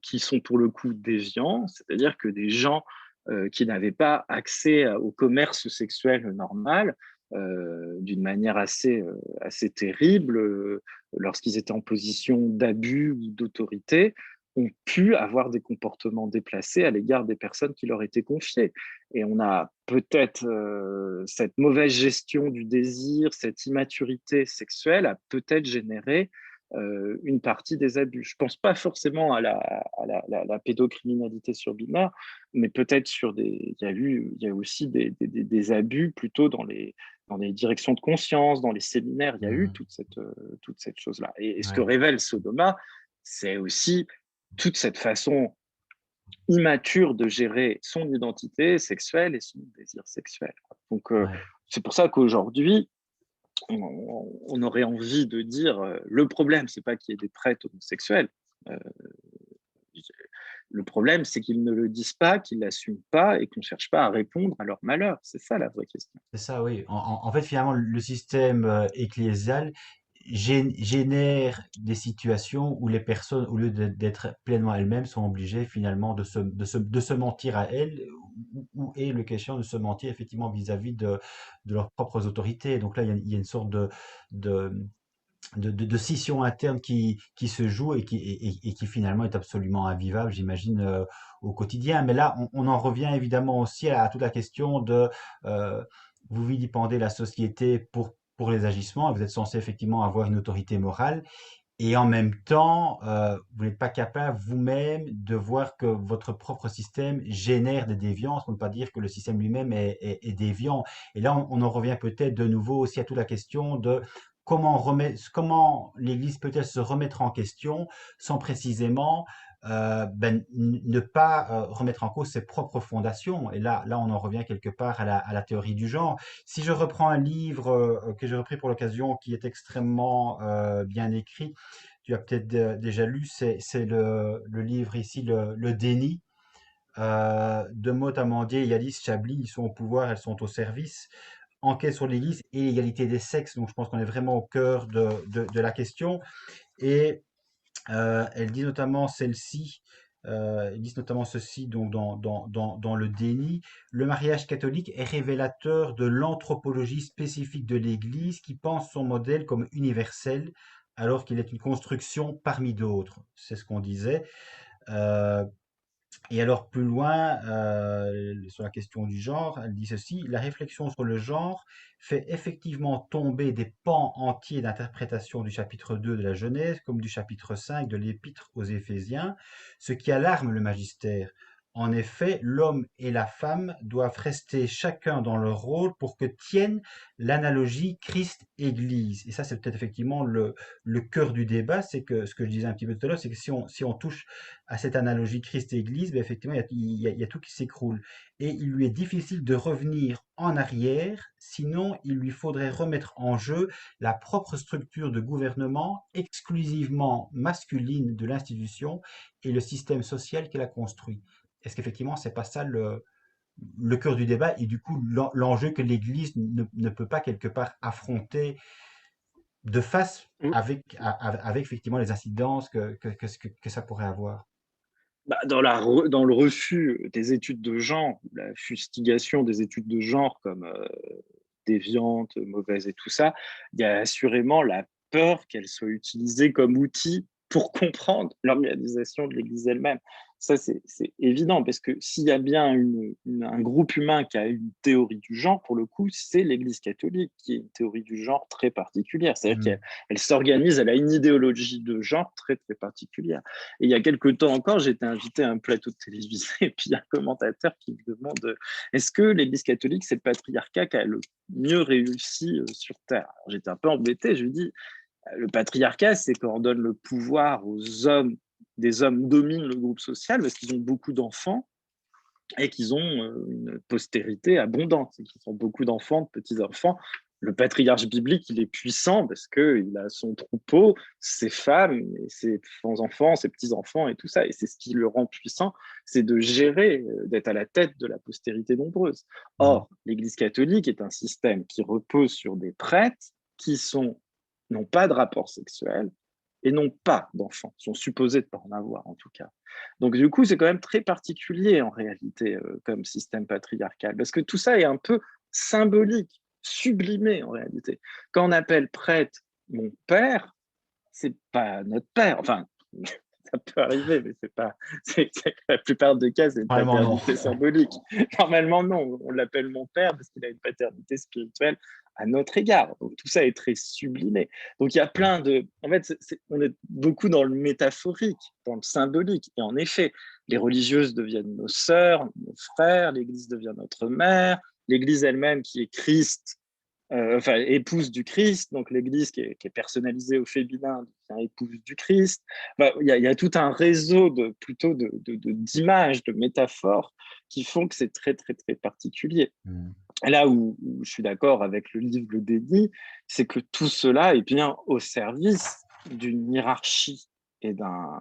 qui sont pour le coup déviants, c'est-à-dire que des gens qui n'avaient pas accès au commerce sexuel normal d'une manière assez terrible lorsqu'ils étaient en position d'abus ou d'autorité, ont pu avoir des comportements déplacés à l'égard des personnes qui leur étaient confiées. Et on a peut-être cette mauvaise gestion du désir, cette immaturité sexuelle a peut-être généré une partie des abus. Je ne pense pas forcément à la pédocriminalité sur binaire, mais peut-être sur des. Il y a aussi des abus plutôt dans les directions de conscience, dans les séminaires. Il y a eu Mmh. toute cette chose-là. Et ce que Ouais. révèle Sodoma, c'est aussi toute cette façon immature de gérer son identité sexuelle et son désir sexuel. Donc, Ouais. c'est pour ça qu'aujourd'hui, on aurait envie de dire le problème, c'est pas qu'il y ait des prêtres homosexuels. Euh, le problème, c'est qu'ils ne le disent pas, qu'ils l'assument pas et qu'on ne cherche pas à répondre à leur malheur. C'est ça la vraie question. C'est ça, oui. En fait, finalement, le système ecclésial génère des situations où les personnes, au lieu d'être pleinement elles-mêmes, sont obligées finalement de se mentir à elles, ou est le question de se mentir effectivement vis-à-vis de leurs propres autorités. Donc là, il y a une sorte de, de scission interne qui se joue et qui finalement est absolument invivable, j'imagine, au quotidien. Mais là, on en revient évidemment aussi à toute la question de euh, vous vilipendez la société pour les agissements et vous êtes censé effectivement avoir une autorité morale. Et en même temps, vous n'êtes pas capable vous-même de voir que votre propre système génère des déviances, pour ne pas dire que le système lui-même est déviant. Et là, on en revient peut-être de nouveau aussi à toute la question de comment l'Église peut-elle se remettre en question sans précisément ne pas remettre en cause ses propres fondations. Et là, on en revient quelque part à la théorie du genre. Si je reprends un livre que j'ai repris pour l'occasion, qui est extrêmement bien écrit, tu as peut-être déjà lu, c'est le livre ici, le Déni, de Maud Amandier et Alice Chablis. Ils sont au pouvoir, elles sont au service. Enquête sur l'Église et l'égalité des sexes. Donc je pense qu'on est vraiment au cœur de la question. Et elle dit notamment celle-ci, ils disent notamment ceci donc dans le déni. Le mariage catholique est révélateur de l'anthropologie spécifique de l'Église qui pense son modèle comme universel alors qu'il est une construction parmi d'autres. C'est ce qu'on disait. Euh, et alors plus loin, sur la question du genre, elle dit ceci: la réflexion sur le genre fait effectivement tomber des pans entiers d'interprétation du chapitre 2 de la Genèse comme du chapitre 5 de l'Épître aux Éphésiens, ce qui alarme le magistère. En effet, l'homme et la femme doivent rester chacun dans leur rôle pour que tienne l'analogie Christ-Église. Et ça, c'est peut-être effectivement le cœur du débat, c'est que ce que je disais un petit peu tout à l'heure, c'est que si on touche à cette analogie Christ-Église, ben effectivement, il y a tout qui s'écroule. Et il lui est difficile de revenir en arrière, sinon il lui faudrait remettre en jeu la propre structure de gouvernement exclusivement masculine de l'institution et le système social qu'elle a construit. Est-ce qu'effectivement, c'est pas ça le cœur du débat et du coup l'enjeu que l'Église ne peut pas quelque part affronter de face avec effectivement les incidences que ça pourrait avoir? Bah, dans le refus des études de genre, la fustigation des études de genre comme déviantes, mauvaises et tout ça, il y a assurément la peur qu'elles soient utilisées comme outil pour comprendre l'organisation de l'Église elle-même. Ça, c'est évident, parce que s'il y a bien un groupe humain qui a une théorie du genre, pour le coup, c'est l'Église catholique, qui est une théorie du genre très particulière. C'est-à-dire Mm. qu'elle s'organise, elle a une idéologie de genre très, très particulière. Et il y a quelques temps encore, j'étais invité à un plateau de télévision, et puis il y a un commentateur qui me demande, est-ce que l'Église catholique, c'est le patriarcat qui a le mieux réussi sur Terre? Alors, j'étais un peu embêté, je lui dis, le patriarcat, c'est quand on donne le pouvoir aux hommes, des hommes dominent le groupe social parce qu'ils ont beaucoup d'enfants et qu'ils ont une postérité abondante, qu'ils ont beaucoup d'enfants, de petits-enfants. Le patriarche biblique, il est puissant parce qu'il a son troupeau, ses femmes, et ses enfants, ses petits-enfants et tout ça. Et c'est ce qui le rend puissant, c'est de gérer, d'être à la tête de la postérité nombreuse. Mm. Or, l'Église catholique est un système qui repose sur des prêtres qui n'ont pas de rapport sexuel et n'ont pas d'enfants, sont supposés de ne pas en avoir en tout cas. Donc du coup, c'est quand même très particulier en réalité comme système patriarcal, parce que tout ça est un peu symbolique, sublimé en réalité. Quand on appelle prêtre mon père, c'est pas notre père. Enfin, ça peut arriver, mais c'est pas. La plupart des cas, c'est une Vraiment non. paternité symbolique. Normalement, non. On l'appelle mon père parce qu'il a une paternité spirituelle à notre égard. Donc tout ça est très sublimé. Donc il y a plein de. En fait, on est beaucoup dans le métaphorique, dans le symbolique. Et en effet, les religieuses deviennent nos sœurs, nos frères. L'Église devient notre mère. L'Église elle-même, qui est Christ, enfin, épouse du Christ, donc l'Église qui est personnalisée au féminin, devient épouse du Christ. Enfin, il y a tout un réseau plutôt d'images, de métaphores qui font que c'est très, très, très particulier. Mm. Là où je suis d'accord avec le livre Le Déni, c'est que tout cela est bien au service d'une hiérarchie et d'un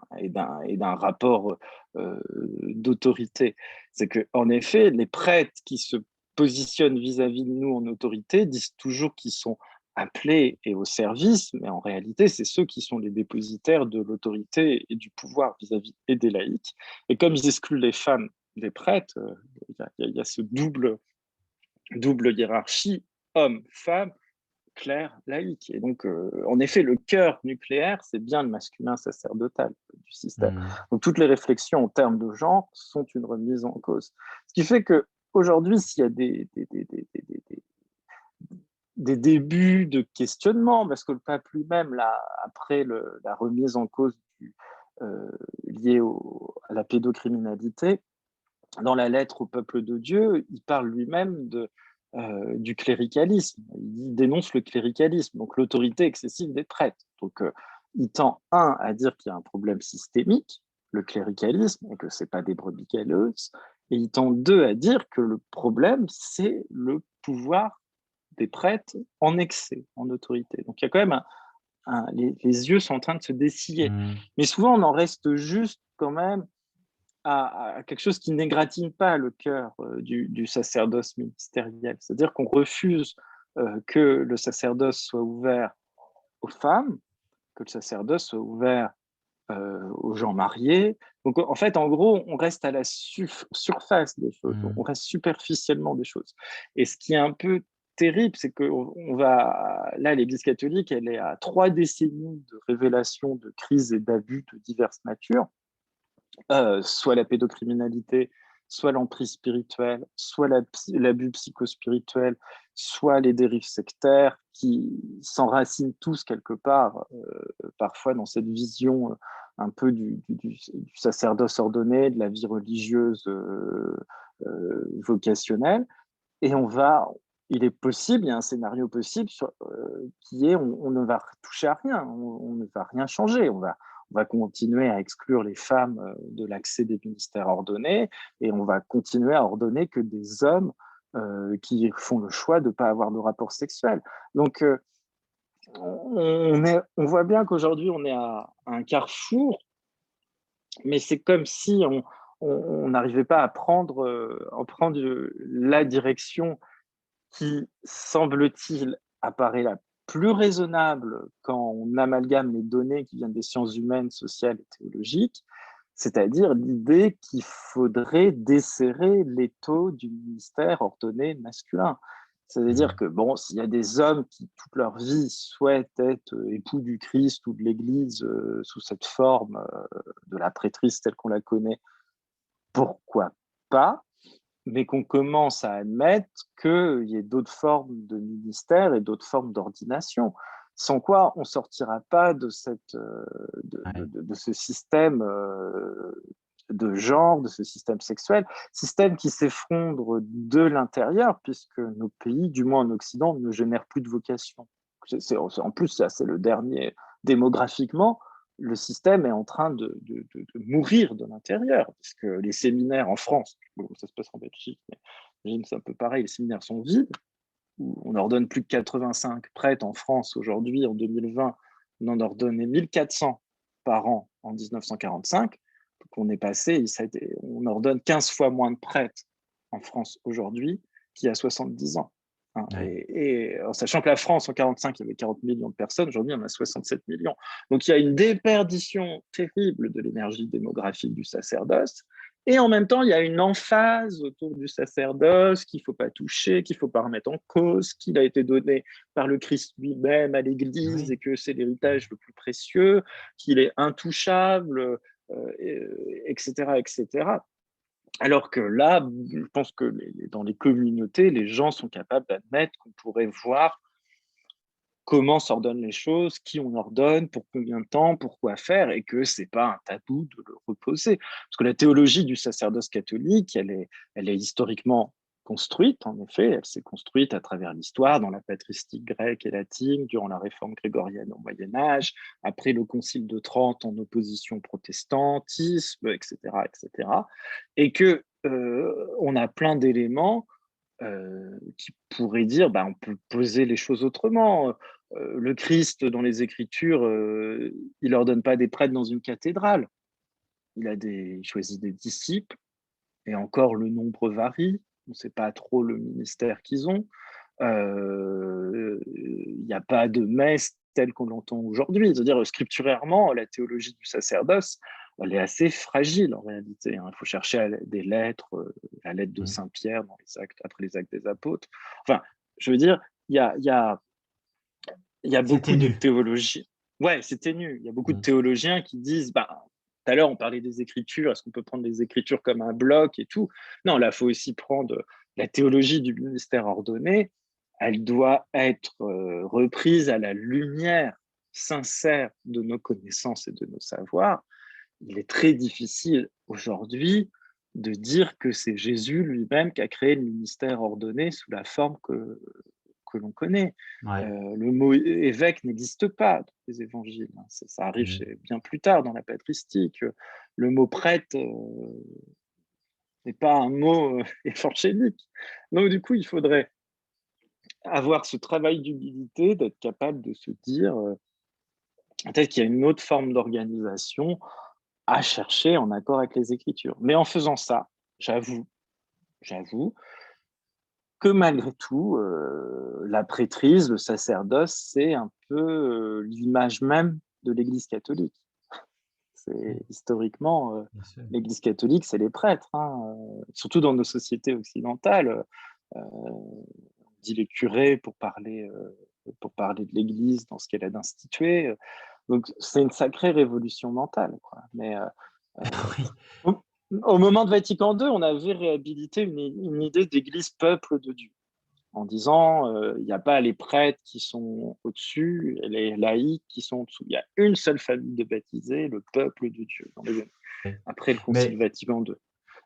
rapport d'autorité. C'est qu'en effet, les prêtres qui se positionnent vis-à-vis de nous en autorité disent toujours qu'ils sont appelés et au service, mais en réalité, c'est ceux qui sont les dépositaires de l'autorité et du pouvoir vis-à-vis et des laïcs. Et comme ils excluent les femmes des prêtres, il y a ce double hiérarchie, homme-femme, clair, laïque. Et donc, en effet, le cœur nucléaire, c'est bien le masculin sacerdotal du système. Mm. Donc, toutes les réflexions en termes de genre sont une remise en cause. Ce qui fait que aujourd'hui, s'il y a des débuts de questionnement, parce que le pape lui-même, là, après la remise en cause liée à la pédocriminalité, dans la lettre au peuple de Dieu, il parle lui-même du cléricalisme. Il dénonce le cléricalisme, donc l'autorité excessive des prêtres. Donc, il tend, à dire qu'il y a un problème systémique, le cléricalisme, et que ce n'est pas des brebis galeuses, et il tend, deux, à dire que le problème, c'est le pouvoir des prêtres en excès, en autorité. Donc, il y a quand même les yeux sont en train de se dessiller. Mm. Mais souvent, on en reste juste quand même à quelque chose qui n'égratigne pas le cœur du sacerdoce ministériel. C'est-à-dire qu'on refuse que le sacerdoce soit ouvert aux femmes, que le sacerdoce soit ouvert aux gens mariés. Donc, en fait, en gros, on reste à la surface des choses, Mm. on reste superficiellement des choses. Et ce qui est un peu terrible, c'est que là, l'Église catholique, elle est à 3 décennies de révélations de crises et d'abus de diverses natures. Soit la pédocriminalité, soit l'emprise spirituelle, soit l'abus psychospirituel, soit les dérives sectaires qui s'enracinent tous quelque part, parfois dans cette vision un peu du sacerdoce ordonné, de la vie religieuse vocationnelle. Et il est possible, il y a un scénario possible qui est on ne va toucher à rien, on ne va rien changer, on va continuer à exclure les femmes de l'accès des ministères ordonnés et on va continuer à ordonner que des hommes qui font le choix de ne pas avoir de rapport sexuel. Donc, on voit bien qu'aujourd'hui, on est à un carrefour, mais c'est comme si on n'arrivait pas à prendre la direction qui, semble-t-il, apparaît la plus raisonnable quand on amalgame les données qui viennent des sciences humaines, sociales et théologiques, c'est-à-dire l'idée qu'il faudrait desserrer l'étau du ministère ordonné masculin. C'est-à-dire Mhm. que, bon, s'il y a des hommes qui, toute leur vie, souhaitent être époux du Christ ou de l'Église sous cette forme de la prêtrise telle qu'on la connaît, pourquoi pas? Mais qu'on commence à admettre qu'il y ait d'autres formes de ministère et d'autres formes d'ordination. Sans quoi, on ne sortira pas de, Ouais. de ce système de genre, de ce système sexuel, système qui s'effondre de l'intérieur, puisque nos pays, du moins en Occident, ne génèrent plus de vocation. En plus, ça, c'est le dernier. Démographiquement, le système est en train de mourir de l'intérieur, parce que les séminaires en France, bon, ça se passe en Belgique, mais j'imagine que c'est un peu pareil, les séminaires sont vides, on ordonne plus de 85 prêtres en France aujourd'hui, en 2020, on en ordonnait 1400 par an en 1945, donc on est passé, on ordonne 15 fois moins de prêtres en France aujourd'hui qu'il y a 70 ans. Hein. Ouais. En sachant que la France, en 45, il y avait 40 millions de personnes, aujourd'hui, on a 67 millions. Donc, il y a une déperdition terrible de l'énergie démographique du sacerdoce. Et en même temps, il y a une emphase autour du sacerdoce qu'il ne faut pas toucher, qu'il ne faut pas remettre en cause, qu'il a été donné par le Christ lui-même à l'Église Oui. et que c'est l'héritage le plus précieux, qu'il est intouchable, etc., etc. Alors que là, je pense que dans les communautés, les gens sont capables d'admettre qu'on pourrait voir comment s'ordonnent les choses, qui on ordonne, pour combien de temps, pourquoi faire, et que c'est pas un tabou de le reposer. Parce que la théologie du sacerdoce catholique, elle est historiquement construite, en effet, elle s'est construite à travers l'histoire, dans la patristique grecque et latine, durant la réforme grégorienne au Moyen-Âge, après le Concile de Trente en opposition au protestantisme, etc., etc. Et que on a plein d'éléments qui pourrait dire bah, on peut poser les choses autrement. Le Christ, dans les Écritures, il leur donne pas des prêtres dans une cathédrale. Il choisit des disciples, et encore le nombre varie. On ne sait pas trop le ministère qu'ils ont. Il n'y a pas de messe telle qu'on l'entend aujourd'hui. C'est-à-dire, scripturairement, la théologie du sacerdoce, elle est assez fragile en réalité. Hein. Il faut chercher des lettres, la lettre de Mhm. Saint-Pierre dans les actes, après les actes des apôtres. Enfin, je veux dire, il y a C'est beaucoup de ténu. théologie. Ouais, c'est ténu. Il y a beaucoup de Mhm. théologiens qui disent, bah, tout à l'heure, on parlait des Écritures. Est-ce qu'on peut prendre les Écritures comme un bloc et tout? Non, là, il faut aussi prendre la théologie du ministère ordonné. Elle doit être reprise à la lumière sincère de nos connaissances et de nos savoirs. Il est très difficile aujourd'hui de dire que c'est Jésus lui-même qui a créé le ministère ordonné sous la forme que l'on connaît. Ouais. Le mot évêque n'existe pas dans les évangiles. Ça arrive Mhm. bien plus tard dans la patristique. Le mot prêtre n'est pas un mot évangélique. Donc, du coup, il faudrait avoir ce travail d'humilité, d'être capable de se dire peut-être qu'il y a une autre forme d'organisation à chercher en accord avec les Écritures. Mais en faisant ça, j'avoue que malgré tout, la prêtrise, le sacerdoce, c'est un peu l'image même de l'Église catholique. C'est Oui, historiquement, bien sûr. l'Église catholique, c'est les prêtres, hein, surtout dans nos sociétés occidentales. On dit les curés pour parler de l'Église dans ce qu'elle a d'institué. Donc, c'est une sacrée révolution mentale, quoi. Mais Oui. au, au moment de Vatican II, on avait réhabilité une idée d'église peuple de Dieu, en disant il n'y a pas les prêtres qui sont au-dessus et les laïcs qui sont en dessous. Il y a une seule famille de baptisés, le peuple de Dieu, après le Concile Mais Vatican II.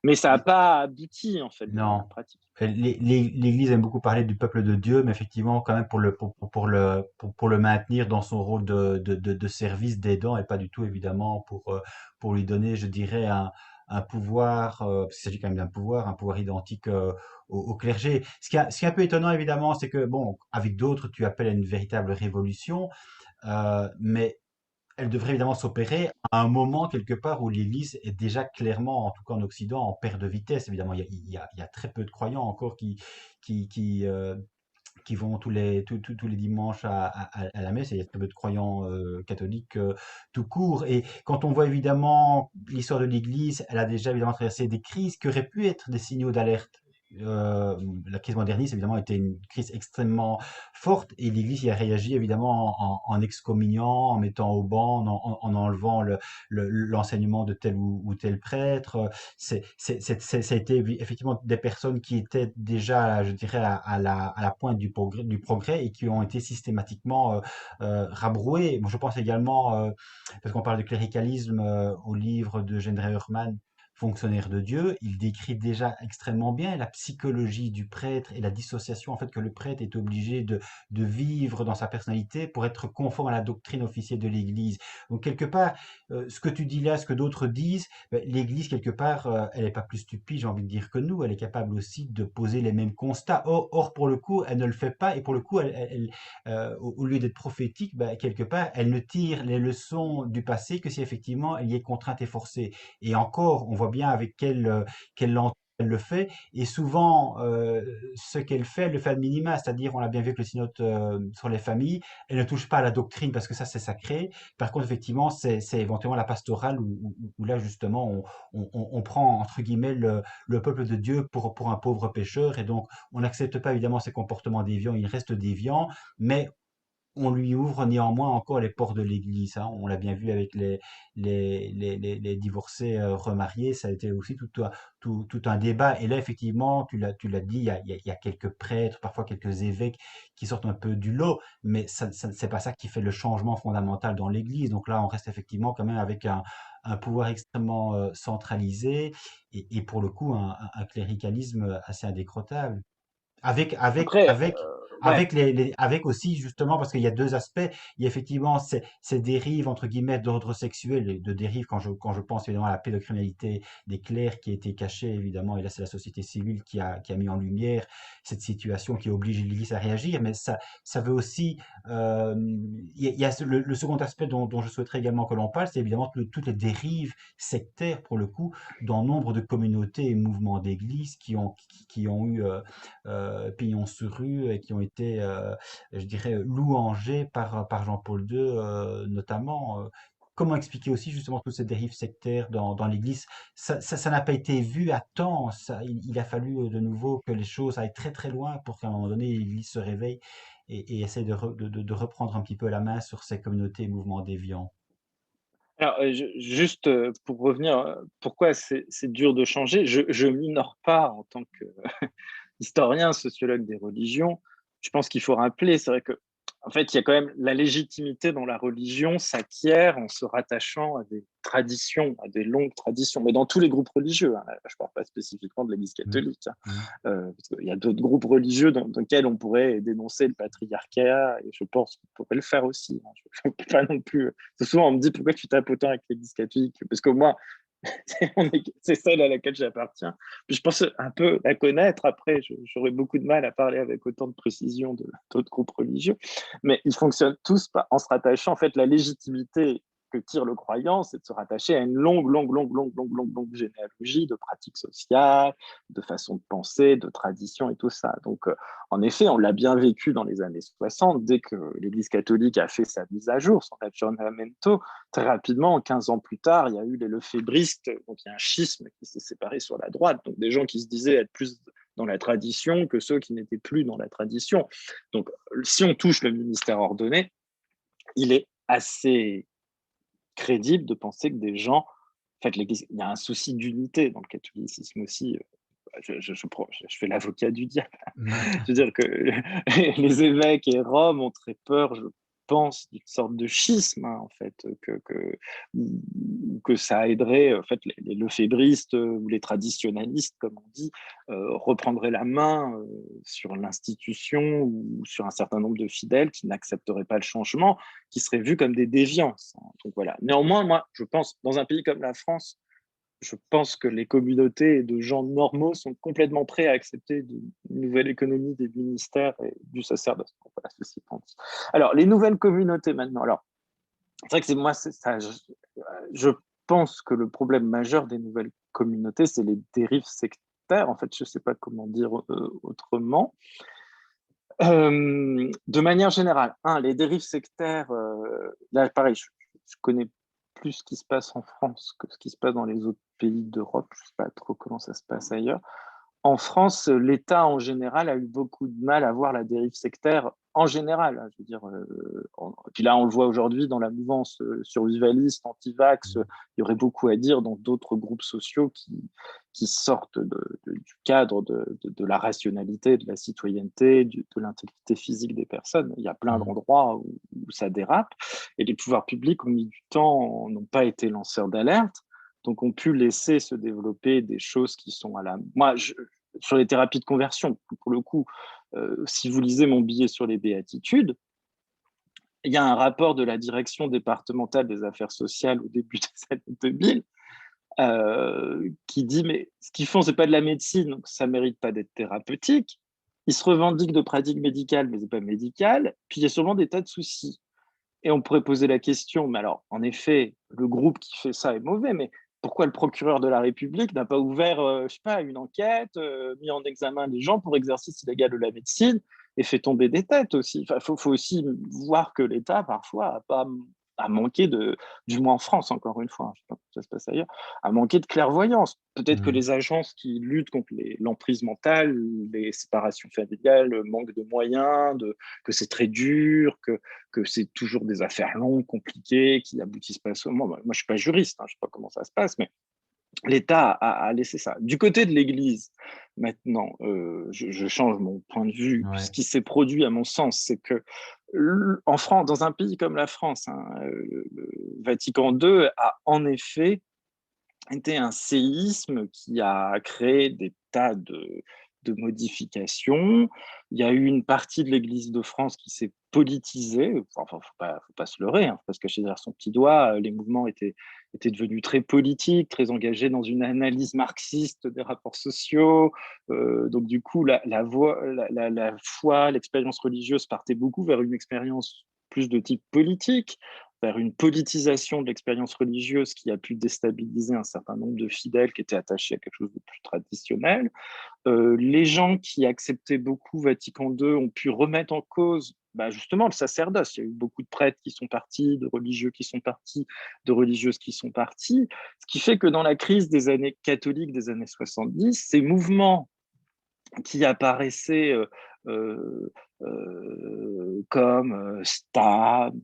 Mais ça n'a pas abouti, en fait, dans la non. pratique. L'Église aime beaucoup parler du peuple de Dieu, mais effectivement, quand même, pour le maintenir dans son rôle de service d'aidant et pas du tout, évidemment, pour lui donner, je dirais, un pouvoir, parce qu'il s'agit quand même d'un pouvoir, un pouvoir identique au clergé. Ce qui est un peu étonnant, évidemment, c'est que, bon, avec d'autres, tu appelles à une véritable révolution, mais elle devrait évidemment s'opérer à un moment quelque part où l'Église est déjà clairement, en tout cas en Occident, en perte de vitesse. Évidemment, il y a très peu de croyants encore qui, qui, euh, qui vont tous les dimanches à la messe. Et il y a très peu de croyants catholiques tout court. Et quand on voit évidemment l'histoire de l'Église, elle a déjà évidemment traversé des crises qui auraient pu être des signaux d'alerte la crise moderniste, évidemment, était une crise extrêmement forte et l'Église y a réagi, évidemment, en excommuniant, en mettant au banc, en enlevant l'enseignement de tel ou tel prêtre. Ça a été effectivement des personnes qui étaient déjà, je dirais, à la pointe du progrès et qui ont été systématiquement rabrouées. Moi, je pense également, parce qu'on parle de cléricalisme, au livre de Gendray Hurman, Fonctionnaire de Dieu, il décrit déjà extrêmement bien la psychologie du prêtre et la dissociation en fait que le prêtre est obligé de vivre dans sa personnalité pour être conforme à la doctrine officielle de l'Église. Donc quelque part, ce que tu dis là, ce que d'autres disent, ben, l'Église quelque part, elle n'est pas plus stupide, j'ai envie de dire que nous, elle est capable aussi de poser les mêmes constats. Or pour le coup, elle ne le fait pas et pour le coup, au lieu d'être prophétique, ben, quelque part, elle ne tire les leçons du passé que si effectivement elle y est contrainte et forcée. Et encore, on voit bien avec quelle lenteur elle le fait. Et souvent, ce qu'elle fait, elle le fait ad minima. C'est-à-dire, on l'a bien vu avec le synode sur les familles, elle ne touche pas à la doctrine parce que ça, c'est sacré. Par contre, effectivement, c'est éventuellement la pastorale où là, justement, on prend, entre guillemets, le peuple de Dieu pour un pauvre pécheur. Et donc, on n'accepte pas évidemment ses comportements déviants, il reste déviant, mais on lui ouvre néanmoins encore les portes de l'église, hein. On l'a bien vu avec les divorcés remariés, ça a été aussi tout un débat. Et là, effectivement, tu l'as dit, il y a quelques prêtres, parfois quelques évêques qui sortent un peu du lot, mais c'est pas ça qui fait le changement fondamental dans l'église. Donc là, on reste effectivement quand même avec un pouvoir extrêmement centralisé et pour le coup, un cléricalisme assez indécrottable. Avec, avec, Après, avec, ouais. avec aussi, justement, parce qu'il y a deux aspects. Il y a effectivement ces dérives, entre guillemets, d'ordre sexuel, et de dérives, quand je pense évidemment à la pédocriminalité des clercs qui a été cachée, évidemment, et là, c'est la société civile qui a mis en lumière cette situation qui oblige l'Église à réagir, mais ça veut aussi, il y a le second aspect dont je souhaiterais également que l'on parle, c'est évidemment toutes les dérives sectaires, pour le coup, dans nombre de communautés et mouvements d'église qui ont eu, pignon sur rue et qui ont été, je dirais, louangés par Jean-Paul II, notamment. Comment expliquer aussi justement toutes ces dérives sectaires dans l'Église? Ça n'a pas été vu à temps. Il a fallu de nouveau que les choses aillent très très loin pour qu'à un moment donné l'Église se réveille et essaie de reprendre un petit peu la main sur ces communautés et mouvements déviants. Alors, juste pour revenir, pourquoi c'est dur de changer, je m'ignore pas en tant qu'historien, sociologue des religions. Je pense qu'il faut rappeler, c'est vrai que en fait, il y a quand même la légitimité dans la religion s'acquiert en se rattachant à des traditions, à des longues traditions, mais dans tous les groupes religieux. Hein. Je ne parle pas spécifiquement de l'Église Mm, catholique, hein. mm. Parce qu'il y a d'autres groupes religieux dans lesquels on pourrait dénoncer le patriarcat, et je pense qu'on pourrait le faire aussi. Hein. Je ne peux pas non plus. Souvent, on me dit pourquoi tu tapes autant avec l'Église catholique, parce que moi, c'est celle à laquelle j'appartiens. Je pense un peu la connaître. Après, j'aurais beaucoup de mal à parler avec autant de précision d'autres groupes religieux. Mais ils fonctionnent tous en se rattachant. En fait, la légitimité que tire le croyant, c'est de se rattacher à une longue généalogie de pratiques sociales, de façons de penser, de traditions et tout ça. Donc, en effet, on l'a bien vécu dans les années 60, dès que l'Église catholique a fait sa mise à jour, son aggiornamento. Très rapidement, 15 ans plus tard, il y a eu les lefébristes, donc il y a un schisme qui s'est séparé sur la droite, donc des gens qui se disaient être plus dans la tradition que ceux qui n'étaient plus dans la tradition. Donc, si on touche le ministère ordonné, il est assez crédible de penser que des gens, en fait, il y a un souci d'unité dans le catholicisme aussi. Je fais l'avocat du diable. Je veux dire que les évêques et Rome ont très peur, je pense, d'une sorte de schisme, hein, en fait, que ça aiderait, en fait, les lefébristes ou les traditionalistes, comme on dit, reprendraient la main sur l'institution ou sur un certain nombre de fidèles qui n'accepteraient pas le changement, qui seraient vus comme des déviances, hein. Donc voilà. Néanmoins, moi, je pense, dans un pays comme la France, je pense que les communautés de gens normaux sont complètement prêts à accepter une nouvelle économie des ministères et du sacerdoce. Voilà, ceci étant dit. Alors, les nouvelles communautés maintenant. Alors, c'est vrai que c'est moi, ça, je pense que le problème majeur des nouvelles communautés, c'est les dérives sectaires. En fait, je ne sais pas comment dire autrement. De manière générale, les dérives sectaires, là, pareil, je connais plus ce qui se passe en France que ce qui se passe dans les autres pays d'Europe. Je ne sais pas trop comment ça se passe ailleurs. en France, l'État en général a eu beaucoup de mal à voir la dérive sectaire en général, hein. Je veux dire, puis là, on le voit aujourd'hui dans la mouvance survivaliste, anti-vax. Il y aurait beaucoup à dire dans d'autres groupes sociaux qui sortent du cadre de la rationalité, de la citoyenneté, de l'intégrité physique des personnes. Il y a plein Mhm. d'endroits où ça dérape. Et les pouvoirs publics ont mis du temps, n'ont pas été lanceurs d'alerte, donc ont pu laisser se développer des choses qui sont à la... Sur les thérapies de conversion, pour le coup, si vous lisez mon billet sur les béatitudes, il y a un rapport de la direction départementale des affaires sociales au début des années 2000 qui dit, mais ce qu'ils font, c'est pas de la médecine, donc ça mérite pas d'être thérapeutique. Ils se revendiquent de pratique médicale, mais c'est pas médical. Puis il y a sûrement des tas de soucis. Et on pourrait poser la question, mais alors, en effet, le groupe qui fait ça est mauvais, mais pourquoi le procureur de la République n'a pas ouvert, je sais pas, une enquête, mis en examen les gens pour exercice illégal de la médecine et fait tomber des têtes aussi. Enfin, faut aussi voir que l'État, parfois, a manqué du moins en France, encore une fois, hein, je sais pas comment ça se passe ailleurs, a manqué de clairvoyance. Peut-être que Mhm. les agences qui luttent contre l'emprise mentale, les séparations familiales, le manque de moyens, que c'est très dur, que c'est toujours des affaires longues, compliquées, qui aboutissent pas à moi. Moi, je suis pas juriste, hein, je sais pas comment ça se passe, mais l'État a laissé ça. Du côté de l'Église, maintenant, je change mon point de vue. Ce Ouais. qui s'est produit, à mon sens, c'est que en France, dans un pays comme la France, hein, le Vatican II a en effet été un séisme qui a créé des tas de modifications. Il y a eu une partie de l'Église de France qui s'est politisée. Enfin, faut pas se leurrer, hein, parce que chez derrière son petit doigt, les mouvements étaient devenus très politiques, très engagés dans une analyse marxiste des rapports sociaux. Donc du coup, la foi, l'expérience religieuse partait beaucoup vers une expérience plus de type politique, vers une politisation de l'expérience religieuse qui a pu déstabiliser un certain nombre de fidèles qui étaient attachés à quelque chose de plus traditionnel. Les gens qui acceptaient beaucoup Vatican II ont pu remettre en cause justement le sacerdoce. Il y a eu beaucoup de prêtres qui sont partis, de religieux qui sont partis, de religieuses qui sont partis, ce qui fait que dans la crise des années catholiques des années 70, ces mouvements qui apparaissaient comme stables,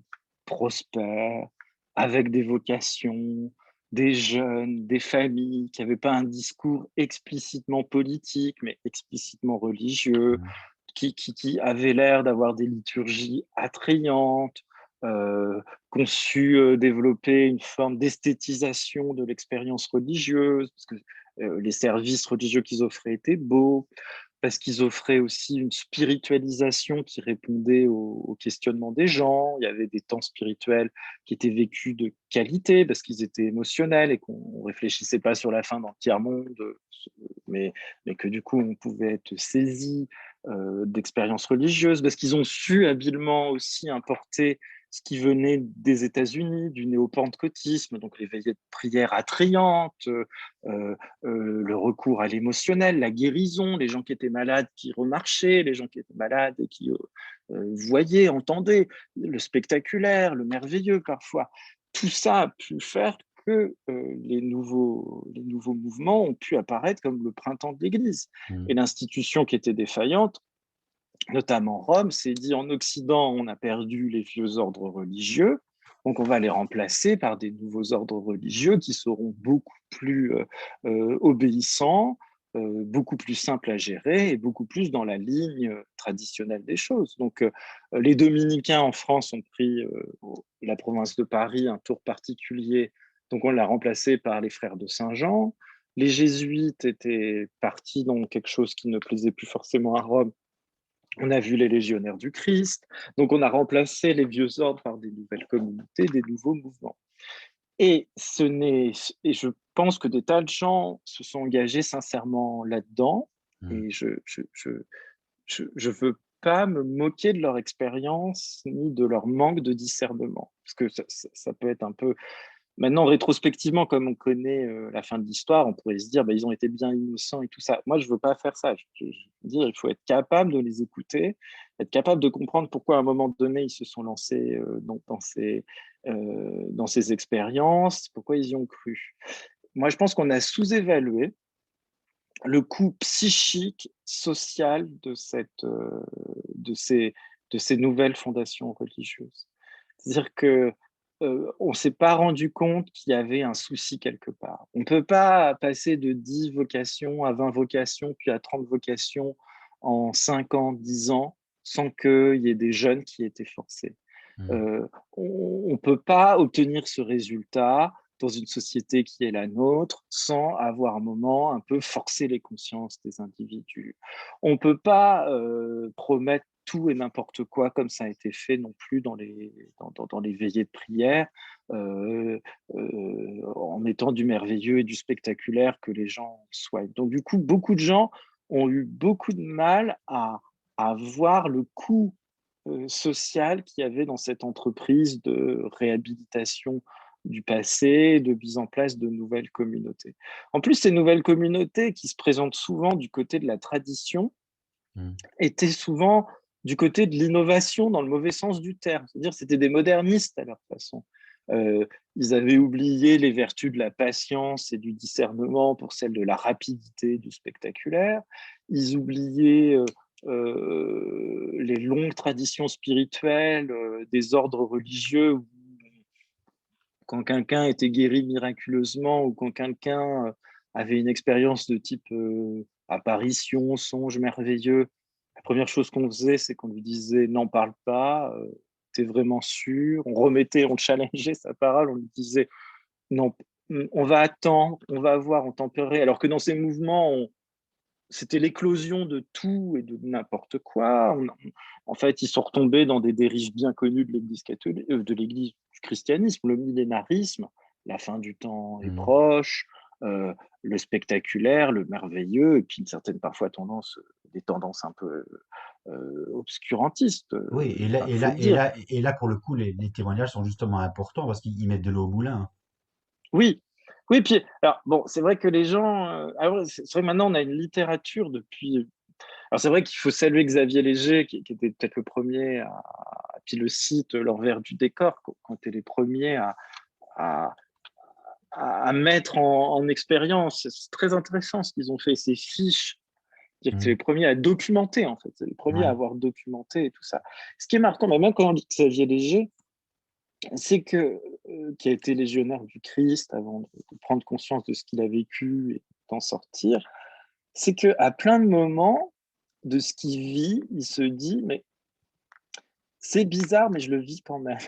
prospères, avec des vocations, des jeunes, des familles qui n'avaient pas un discours explicitement politique, mais explicitement religieux, Mhm. qui avaient l'air d'avoir des liturgies attrayantes, qu'on su développer une forme d'esthétisation de l'expérience religieuse, parce que les services religieux qu'ils offraient étaient beaux, parce qu'ils offraient aussi une spiritualisation qui répondait aux questionnements des gens. Il y avait des temps spirituels qui étaient vécus de qualité parce qu'ils étaient émotionnels et qu'on ne réfléchissait pas sur la fin dans le tiers-monde, mais, mais que du coup, on pouvait être saisi d'expériences religieuses parce qu'ils ont su habilement aussi importer ce qui venait des États-Unis, du néo-pentecôtisme, donc les veillées de prière attrayantes, le recours à l'émotionnel, la guérison, les gens qui étaient malades qui remarchaient, les gens qui étaient malades et qui voyaient, entendaient, le spectaculaire, le merveilleux parfois. Tout ça a pu faire que les nouveaux mouvements ont pu apparaître comme le printemps de l'Église. Et Mhm. l'institution qui était défaillante, notamment Rome, s'est dit en Occident, on a perdu les vieux ordres religieux, donc on va les remplacer par des nouveaux ordres religieux qui seront beaucoup plus obéissants, beaucoup plus simples à gérer et beaucoup plus dans la ligne traditionnelle des choses. Donc les dominicains en France ont pris la province de Paris un tour particulier, donc on l'a remplacé par les frères de Saint-Jean. Les jésuites étaient partis dans quelque chose qui ne plaisait plus forcément à Rome. On a vu les légionnaires du Christ. Donc, on a remplacé les vieux ordres par des nouvelles communautés, des nouveaux mouvements. Et et je pense que des tas de gens se sont engagés sincèrement là-dedans. Mhm. Et je veux pas me moquer de leur expérience ni de leur manque de discernement. Parce que ça peut être un peu... Maintenant, rétrospectivement, comme on connaît la fin de l'histoire, on pourrait se dire, ils ont été bien innocents et tout ça. Moi, je veux pas faire ça. Je veux dire, il faut être capable de les écouter, être capable de comprendre pourquoi à un moment donné, ils se sont lancés dans ces expériences, pourquoi ils y ont cru. Moi, je pense qu'on a sous-évalué le coût psychique, social de ces, de ces nouvelles fondations religieuses. C'est-à-dire que on ne s'est pas rendu compte qu'il y avait un souci quelque part. On ne peut pas passer de 10 vocations à 20 vocations, puis à 30 vocations en 5 ans, 10 ans, sans qu'il y ait des jeunes qui aient été forcés. Mm. Euh, on ne peut pas obtenir ce résultat dans une société qui est la nôtre sans avoir un moment un peu forcer les consciences des individus. On ne peut pas promettre tout et n'importe quoi comme ça a été fait non plus dans les veillées de prière, euh, en mettant du merveilleux et du spectaculaire que les gens souhaitent. Donc du coup, beaucoup de gens ont eu beaucoup de mal à voir le coût social qu'il y avait dans cette entreprise de réhabilitation du passé, de mise en place de nouvelles communautés. En plus, ces nouvelles communautés qui se présentent souvent du côté de la tradition Mm. étaient souvent du côté de l'innovation dans le mauvais sens du terme. C'est-à-dire c'était des modernistes à leur façon. Ils avaient oublié les vertus de la patience et du discernement pour celles de la rapidité, du spectaculaire. Ils oubliaient les longues traditions spirituelles des ordres religieux où quand quelqu'un était guéri miraculeusement ou quand quelqu'un avait une expérience de type apparition, songe merveilleux, la première chose qu'on faisait, c'est qu'on lui disait n'en parle pas, t'es vraiment sûr. On remettait, on challengeait sa parole, on lui disait non, on va attendre, on va voir, on tempérait. Alors que dans ces mouvements, c'était l'éclosion de tout et de n'importe quoi. En fait, ils sont retombés dans des dérives bien connues de l'Église catholique, de l'Église du christianisme, le millénarisme, la fin du temps est Mm. proche, le spectaculaire, le merveilleux, et puis une certaine parfois des tendances un peu obscurantistes, Oui, faut le dire. et là, pour le coup, les témoignages sont justement importants parce qu'ils mettent de l'eau au moulin. Oui, oui, puis alors bon, c'est vrai que les gens, alors c'est vrai que maintenant on a une littérature depuis. Alors c'est vrai qu'il faut saluer Xavier Léger, qui était peut-être le premier puis le site l'envers du décor, quand tu es les premiers à, à mettre en expérience. C'est très intéressant ce qu'ils ont fait, ces fiches. C'est-à-dire que c'est les Mm. premiers à documenter, en fait. C'est les premiers à Ouais. avoir documenté et tout ça. Ce qui est marquant, mais même quand on dit Xavier Léger, c'est que, qui a été légionnaire du Christ avant de prendre conscience de ce qu'il a vécu et d'en sortir, c'est qu'à plein de moments de ce qu'il vit, il se dit, mais c'est bizarre, mais je le vis quand même.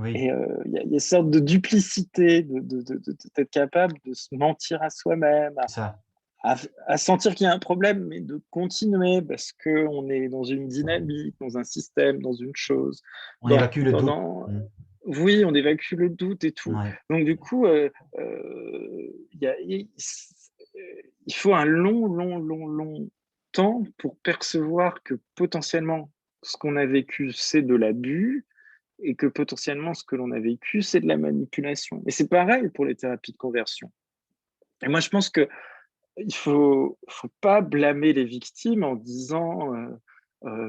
Oui, Et il y a une sorte de duplicité, d'être capable de se mentir à soi-même, c'est ça. à sentir qu'il y a un problème, mais de continuer parce qu'on est dans une dynamique, dans un système, dans une chose. On évacue le doute. Dans... Mm. Oui, on évacue le doute et tout. Ouais. Donc du coup, il faut un long temps pour percevoir que potentiellement, ce qu'on a vécu, c'est de l'abus et que potentiellement, ce que l'on a vécu, c'est de la manipulation. Et c'est pareil pour les thérapies de conversion. Et moi, je pense que il faut pas blâmer les victimes en disant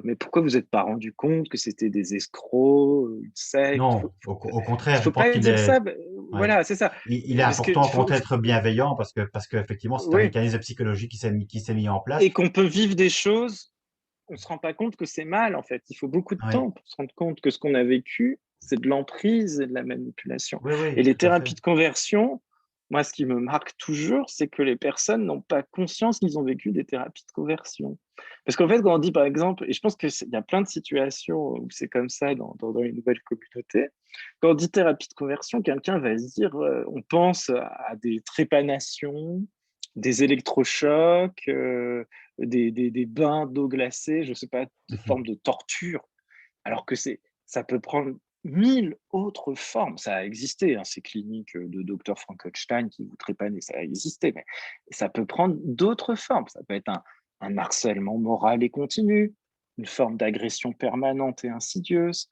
mais pourquoi vous n'êtes pas rendu compte que c'était des escrocs, une secte. Non, au contraire, je Faut pense pas qu'il dire est, ça. ouais, Voilà, c'est ça. il est Parce que important au contraire d'être bienveillant parce que effectivement, c'est un oui, mécanisme psychologique qui s'est mis en place. et qu'on peut vivre des choses, on se rend pas compte que c'est mal en fait. Il faut beaucoup de Oui, temps pour se rendre compte que ce qu'on a vécu, c'est de l'emprise et de la manipulation. oui, Et oui, les tout à fait. thérapies de conversion, moi, ce qui me marque toujours, c'est que les personnes n'ont pas conscience qu'ils ont vécu des thérapies de conversion. Parce qu'en fait, quand on dit, par exemple, et je pense qu'il y a plein de situations où c'est comme ça dans une nouvelle communauté, quand on dit thérapie de conversion, quelqu'un va se dire, on pense à des trépanations, des électrochocs, des bains d'eau glacée, je ne sais pas, des formes de torture, alors que ça peut prendre mille autres formes. Ça a existé, hein, ces cliniques de docteur Frankenstein qui vous trépanent, ça a existé, mais ça peut prendre d'autres formes. Ça peut être un harcèlement moral et continu, une forme d'agression permanente et insidieuse,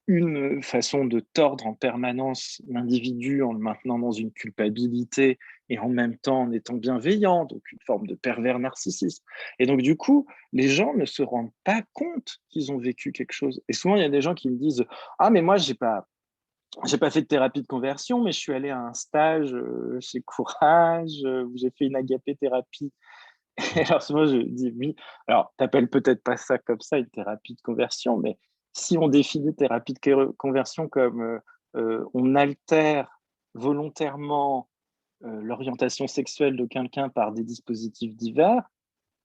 une façon de tordre en permanence l'individu en le maintenant dans une culpabilité et en même temps en étant bienveillant, donc une forme de pervers narcissisme. Et donc du coup, les gens ne se rendent pas compte qu'ils ont vécu quelque chose. Et souvent, il y a des gens qui me disent, ah mais moi, j'ai pas fait de thérapie de conversion, mais je suis allé à un stage chez Courage, où j'ai fait une agapé thérapie. Et alors moi je dis oui. Alors t'appelles peut-être pas ça comme ça une thérapie de conversion, mais si on définit thérapie de conversion comme on altère volontairement l'orientation sexuelle de quelqu'un par des dispositifs divers,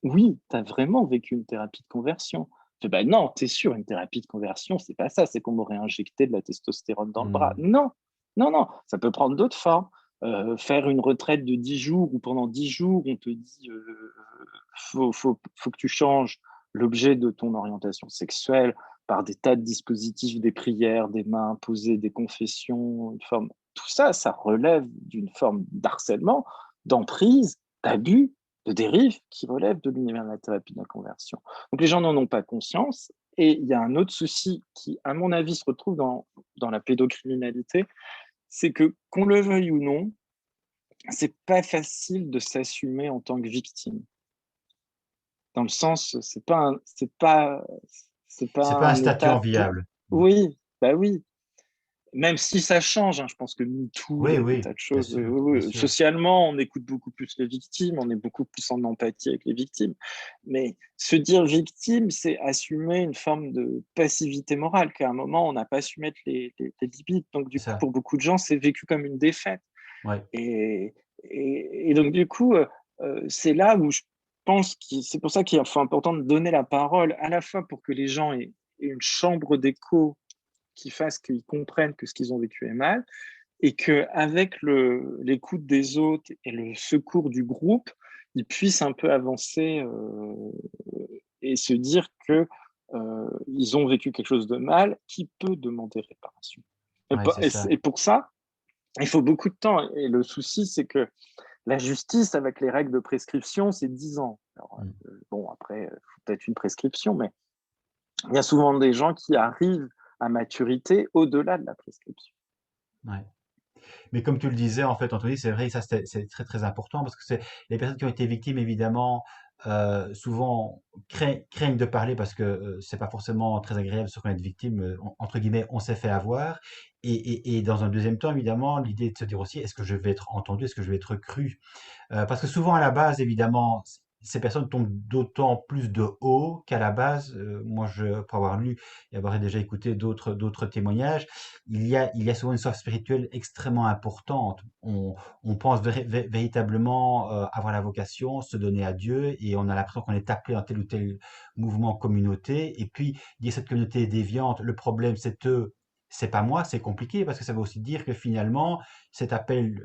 oui, tu as vraiment vécu une thérapie de conversion. Je fais, bah non, t'es sûr, une thérapie de conversion, c'est pas ça, c'est qu'on m'aurait injecté de la testostérone dans le bras. Mmh. Non, non, non, ça peut prendre d'autres formes. Faire une retraite de 10 jours où pendant 10 jours, on te dit faut que tu changes l'objet de ton orientation sexuelle par des tas de dispositifs, des prières, des mains imposées, des confessions, une forme. Tout ça, ça relève d'une forme d'harcèlement, d'emprise, d'abus, de dérive qui relève de l'univers de la thérapie de la conversion. Donc les gens n'en ont pas conscience. Et il y a un autre souci qui, à mon avis, se retrouve dans la pédocriminalité, c'est que, qu'on le veuille ou non, c'est pas facile de s'assumer en tant que victime. Dans le sens, c'est pas C'est pas un un statut état pour. enviable. Mmh. Oui, bah oui. Même si ça change, hein, je pense que MeToo, il y Oui, a des oui, tas de bien choses. sûr, bien Oui, oui. sûr. Socialement, on écoute beaucoup plus les victimes, on est beaucoup plus en empathie avec les victimes. Mais se dire victime, c'est assumer une forme de passivité morale, qu'à un moment, on n'a pas su mettre les limites. Donc, du C'est coup, ça. pour beaucoup de gens, c'est vécu comme une défaite. Ouais. Et, et donc, du coup, c'est là où je pense que c'est pour ça qu'il est important de donner la parole, à la fois pour que les gens aient une chambre d'écho qui fasse qu'ils comprennent que ce qu'ils ont vécu est mal, et qu'avec l'écoute des autres et le secours du groupe, ils puissent un peu avancer et se dire que ils ont vécu quelque chose de mal qui peut demander réparation. Ouais, c'est ça. Et pour ça, il faut beaucoup de temps. Et le souci, c'est que la justice, avec les règles de prescription, c'est 10 ans. Alors, Mmh. bon, après, il faut peut-être une prescription, mais il y a souvent des gens qui arrivent à maturité au-delà de la prescription. Ouais. Mais comme tu le disais, en fait, Anthony, c'est vrai, ça c'est très très important parce que c'est les personnes qui ont été victimes, évidemment, souvent craignent de parler parce que c'est pas forcément très agréable de se reconnaître victime. Entre guillemets, on s'est fait avoir. Et dans un deuxième temps, évidemment, l'idée de se dire aussi, est-ce que je vais être entendu, est-ce que je vais être cru? Parce que souvent à la base, évidemment, ces personnes tombent d'autant plus de haut qu'à la base, moi, pour avoir lu et avoir déjà écouté d'autres témoignages, il y a souvent une soif spirituelle extrêmement importante. On pense véritablement avoir la vocation, se donner à Dieu, et on a l'impression qu'on est appelé dans tel ou tel mouvement, communauté. Et puis, dire cette communauté est déviante, le problème c'est eux, c'est pas moi, c'est compliqué parce que ça veut aussi dire que finalement, cet appel,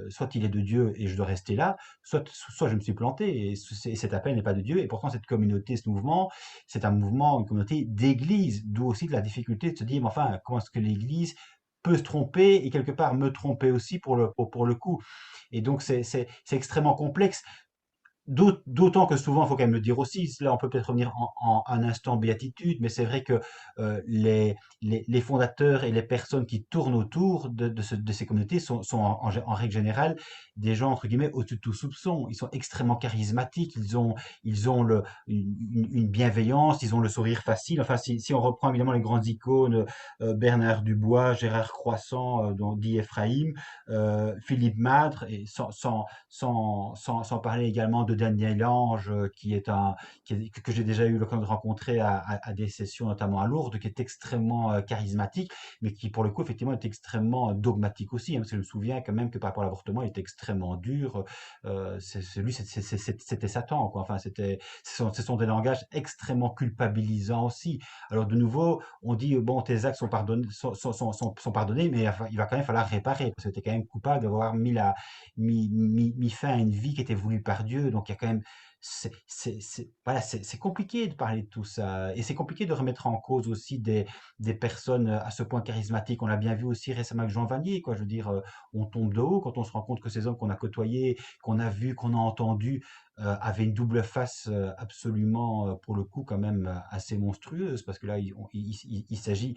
soit il est de Dieu et je dois rester là, soit je me suis planté et cet appel n'est pas de Dieu. Et pourtant, cette communauté, ce mouvement, c'est un mouvement, une communauté d'église, d'où aussi de la difficulté de se dire, mais enfin, comment est-ce que l'église peut se tromper et quelque part me tromper aussi pour le coup. Et donc, c'est extrêmement complexe. D'autant que souvent, il faut quand même le dire aussi, là on peut peut-être revenir en un instant béatitude, mais c'est vrai que les fondateurs et les personnes qui tournent autour de ces communautés sont en règle générale des gens, entre guillemets, au-dessus de tout soupçon. Ils sont extrêmement charismatiques, ils ont une bienveillance, ils ont le sourire facile. Enfin, si on reprend évidemment les grandes icônes, Bernard Dubois, Gérard Croissant, dont dit Ephraim, Philippe Madre, et sans parler également de Daniel Ange, que j'ai déjà eu l'occasion de rencontrer à des sessions, notamment à Lourdes, qui est extrêmement charismatique, mais qui, pour le coup, effectivement, est extrêmement dogmatique aussi, hein, parce que je me souviens quand même que par rapport à l'avortement, il était extrêmement dur. Lui, c'était Satan, quoi. Enfin, ce sont des langages extrêmement culpabilisants aussi. Alors, de nouveau, on dit, bon, tes actes sont pardonnés, sont pardonnés, mais il va quand même falloir réparer, parce que tu es quand même coupable d'avoir mis fin à une vie qui était voulue par Dieu. Donc il y a quand même, voilà, c'est compliqué de parler de tout ça. Et c'est compliqué de remettre en cause aussi des personnes à ce point charismatiques. On l'a bien vu aussi récemment avec Jean Vanier, quoi. Je veux dire, on tombe de haut quand on se rend compte que ces hommes qu'on a côtoyés, qu'on a vus, qu'on a entendus, avaient une double face absolument, pour le coup, quand même assez monstrueuse. Parce que là, il s'agit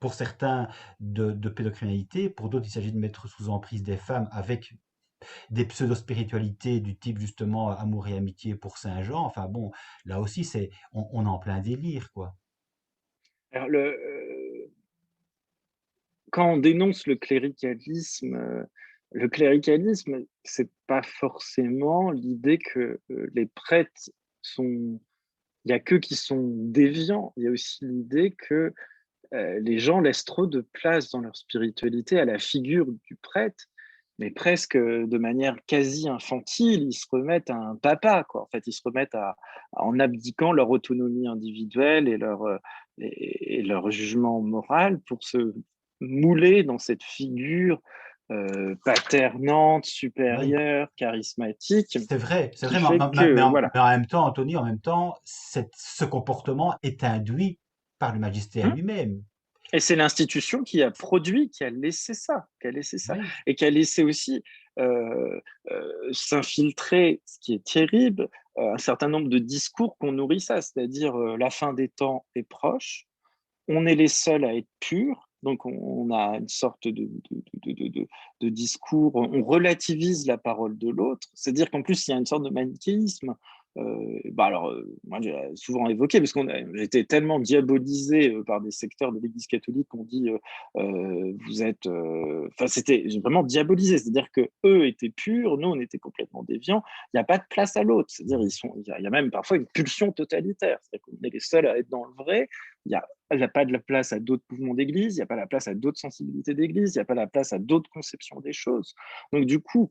pour certains de pédocriminalité, pour d'autres, il s'agit de mettre sous emprise des femmes avec des pseudo-spiritualités du type justement amour et amitié pour Saint Jean. Enfin bon, là aussi, on est en plein délire, quoi. Alors, quand on dénonce le cléricalisme, Le cléricalisme, c'est pas forcément l'idée que les prêtres sont. Il y a qu'eux qui sont déviants. Il y a aussi l'idée que les gens laissent trop de place dans leur spiritualité à la figure du prêtre, mais presque de manière quasi infantile, ils se remettent à un papa, quoi. En fait, ils se remettent en abdiquant leur autonomie individuelle et leur jugement moral pour se mouler dans cette figure paternante, Oui. supérieure, charismatique, C'est qui vrai, fait que, voilà. mais en même temps, Anthony, en même temps, ce comportement est induit par le magistère Hum. lui-même. Et c'est l'institution qui a produit, qui a laissé ça, qui a laissé ça, Oui. et qui a laissé aussi s'infiltrer, ce qui est terrible, un certain nombre de discours qu'on nourrit ça, c'est-à-dire la fin des temps est proche, on est les seuls à être purs, donc on a une sorte de discours, on relativise la parole de l'autre, c'est-à-dire qu'en plus il y a une sorte de manichéisme. Moi j'ai souvent évoqué, parce qu'on j'ai été tellement diabolisé par des secteurs de l'Église catholique qu'on dit vous êtes, enfin c'était vraiment diabolisé, c'est-à-dire que eux étaient purs, nous on était complètement déviants. Il n'y a pas de place à l'autre, c'est-à-dire il y a même parfois une pulsion totalitaire, c'est-à-dire qu'on est les seuls à être dans le vrai. Il n'y a pas de la place à d'autres mouvements d'église, il n'y a pas la place à d'autres sensibilités d'église, il n'y a pas la place à d'autres conceptions des choses. Donc, du coup,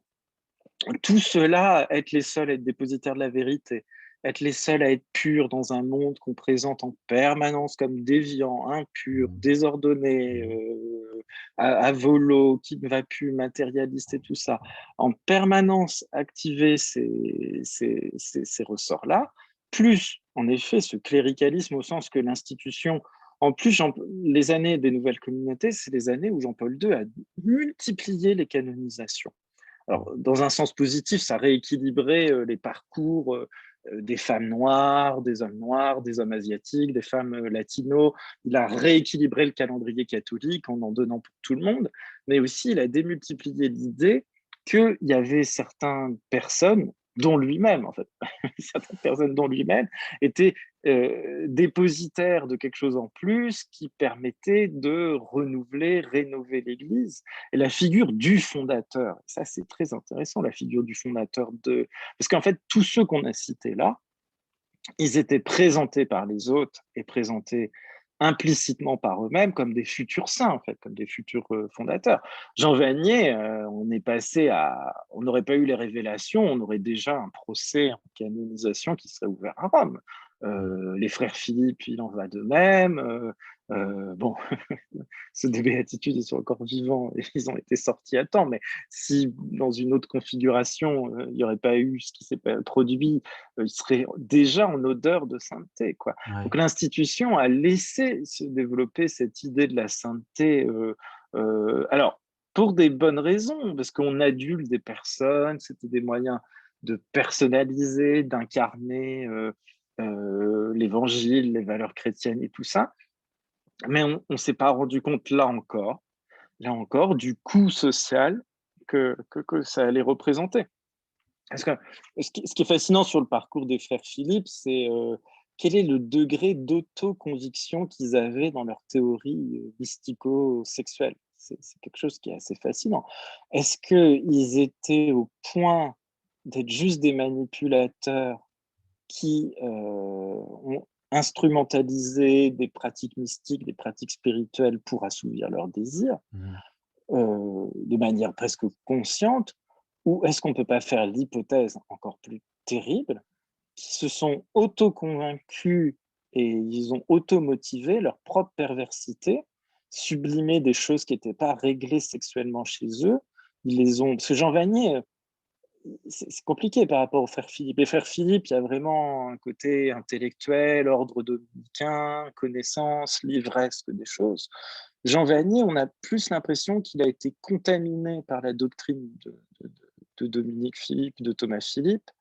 tout cela, être les seuls à être dépositaires de la vérité, être les seuls à être purs dans un monde qu'on présente en permanence comme déviant, impur, Mm. désordonné, Mm. à volo, qui ne va plus, matérialiste et tout ça, en permanence activer ces ressorts-là, plus en effet ce cléricalisme au sens que l'institution, en plus, les années des nouvelles communautés, c'est les années où Jean-Paul II a multiplié les canonisations. Alors, dans un sens positif, ça rééquilibrait les parcours des femmes noires, des hommes asiatiques, des femmes latinos. Il a rééquilibré le calendrier catholique en donnant pour tout le monde, mais aussi il a démultiplié l'idée qu'il y avait certaines personnes, dont lui-même, en fait, certaines personnes dont lui-même étaient dépositaires de quelque chose en plus qui permettait de renouveler, rénover l'Église. Et la figure du fondateur, ça c'est très intéressant, la figure du fondateur de... Parce qu'en fait, tous ceux qu'on a cités là, ils étaient présentés par les autres et présentés implicitement par eux-mêmes comme des futurs saints, en fait, comme des futurs fondateurs. Jean Vanier, on n'aurait pas eu les révélations, on aurait déjà un procès en canonisation qui serait ouvert à Rome. Les frères Philippe, il en va de même. Bon, ceux des béatitudes, ils sont encore vivants et ils ont été sortis à temps, mais si dans une autre configuration, il n'y aurait pas eu ce qui s'est produit, il serait déjà en odeur de sainteté, quoi. Ouais. Donc l'institution a laissé se développer cette idée de la sainteté. Alors, pour des bonnes raisons, parce qu'on adulte des personnes, c'était des moyens de personnaliser, d'incarner l'évangile, les valeurs chrétiennes et tout ça. Mais on ne s'est pas rendu compte là encore, du coût social que ça allait représenter. Parce que ce qui est fascinant sur le parcours des frères Philippe, c'est quel est le degré d'autoconviction qu'ils avaient dans leur théorie mystico-sexuelle. C'est quelque chose qui est assez fascinant. Est-ce qu'ils étaient au point d'être juste des manipulateurs qui ont instrumentalisé des pratiques mystiques, des pratiques spirituelles pour assouvir leurs désirs, Mm. de manière presque consciente, ou est-ce qu'on ne peut pas faire l'hypothèse encore plus terrible, qui se sont auto-convaincus et ils ont auto-motivé leur propre perversité, sublimé des choses qui n'étaient pas réglées sexuellement chez eux. Ils les ont... Parce que Jean Vanier, c'est compliqué par rapport aux frères Philippe. Les frères Philippe, il y a vraiment un côté intellectuel, ordre dominicain, connaissance, livresque des choses. Jean Vanier, on a plus l'impression qu'il a été contaminé par la doctrine de Dominique Philippe, de Thomas Philippe.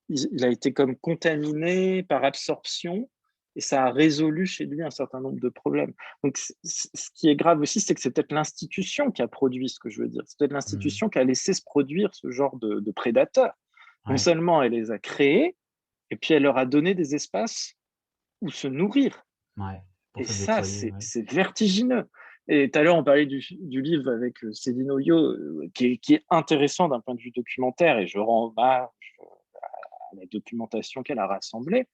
Il a été comme contaminé par absorption et ça a résolu chez lui un certain nombre de problèmes. Donc, ce qui est grave aussi, c'est que c'est peut-être l'institution qui a produit ce que je veux dire. C'est peut-être Mm. l'institution qui a laissé se produire ce genre de prédateurs. Non Ouais. seulement elle les a créés, et puis elle leur a donné des espaces où se nourrir. Ouais. Pour Et se ça, déployer. Ouais. c'est vertigineux. Et tout à l'heure, on parlait du livre avec Céline Oyo, qui est intéressant d'un point de vue documentaire, et je rends hommage à la documentation qu'elle a rassemblée.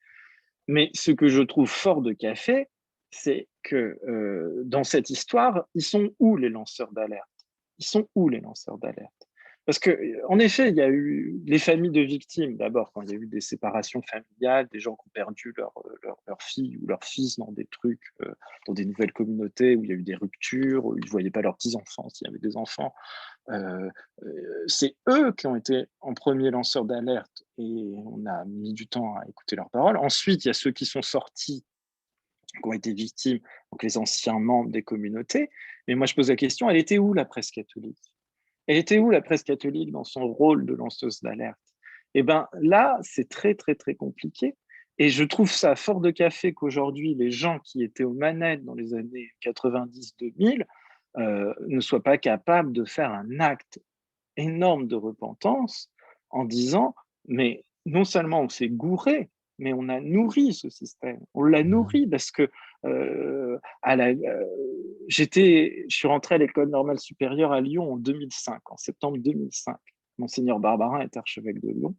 Mais ce que je trouve fort de Café, c'est que dans cette histoire, ils sont où les lanceurs d'alerte? Ils sont où les lanceurs d'alerte? Parce que, en effet, il y a eu les familles de victimes, d'abord, quand il y a eu des séparations familiales, des gens qui ont perdu leur fille ou leur fils dans des trucs, dans des nouvelles communautés où il y a eu des ruptures, où ils ne voyaient pas leurs petits-enfants s'il y avait des enfants. Euh, c'est eux qui ont été en premier lanceurs d'alerte et on a mis du temps à écouter leurs paroles. Ensuite, il y a ceux qui sont sortis, qui ont été victimes, donc les anciens membres des communautés. Mais moi, je pose la question, elle était où la presse catholique? Elle était où la presse catholique dans son rôle de lanceuse d'alerte? Eh bien là, c'est très, très, très compliqué. Et je trouve ça fort de café qu'aujourd'hui, les gens qui étaient aux manettes dans les années 90-2000 ne soient pas capables de faire un acte énorme de repentance en disant, mais non seulement on s'est gouré, mais on a nourri ce système. On l'a Mhm. nourri parce que je suis rentré à l'école normale supérieure à Lyon en 2005, en septembre 2005. Monseigneur Barbarin est archevêque de Lyon.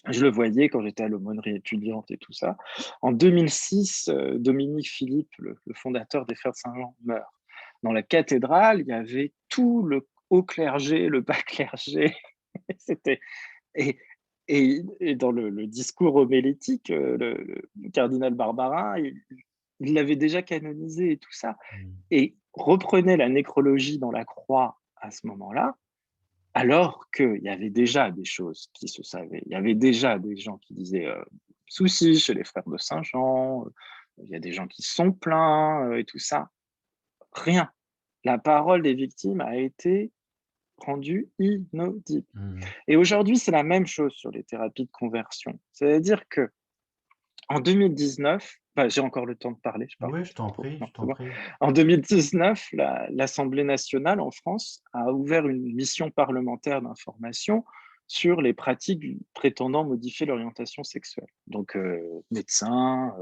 Je le voyais quand j'étais à l'aumônerie étudiante et tout ça. En 2006, Dominique Philippe, le fondateur des Frères de Saint-Jean, meurt. Dans la cathédrale, il y avait tout le haut clergé, le bas clergé. C'était et, et dans le discours homélétique, le cardinal Barbarin, il l'avait déjà canonisé et tout ça. Mhm. Et reprenait la nécrologie dans la croix à ce moment-là, alors qu'il y avait déjà des choses qui se savaient. Il y avait déjà des gens qui disaient soucis chez les frères de Saint-Jean, il y a des gens qui se sont plaints et tout ça. Rien. La parole des victimes a été rendue inaudible. Mhm. Et aujourd'hui, c'est la même chose sur les thérapies de conversion. C'est-à-dire que en 2019, enfin, j'ai encore le temps de parler, je parle Oui, je beaucoup t'en trop. prie, Non, je t'en c'est bon. prie. En 2019, l'Assemblée nationale en France a ouvert une mission parlementaire d'information sur les pratiques prétendant modifier l'orientation sexuelle. Donc, médecins,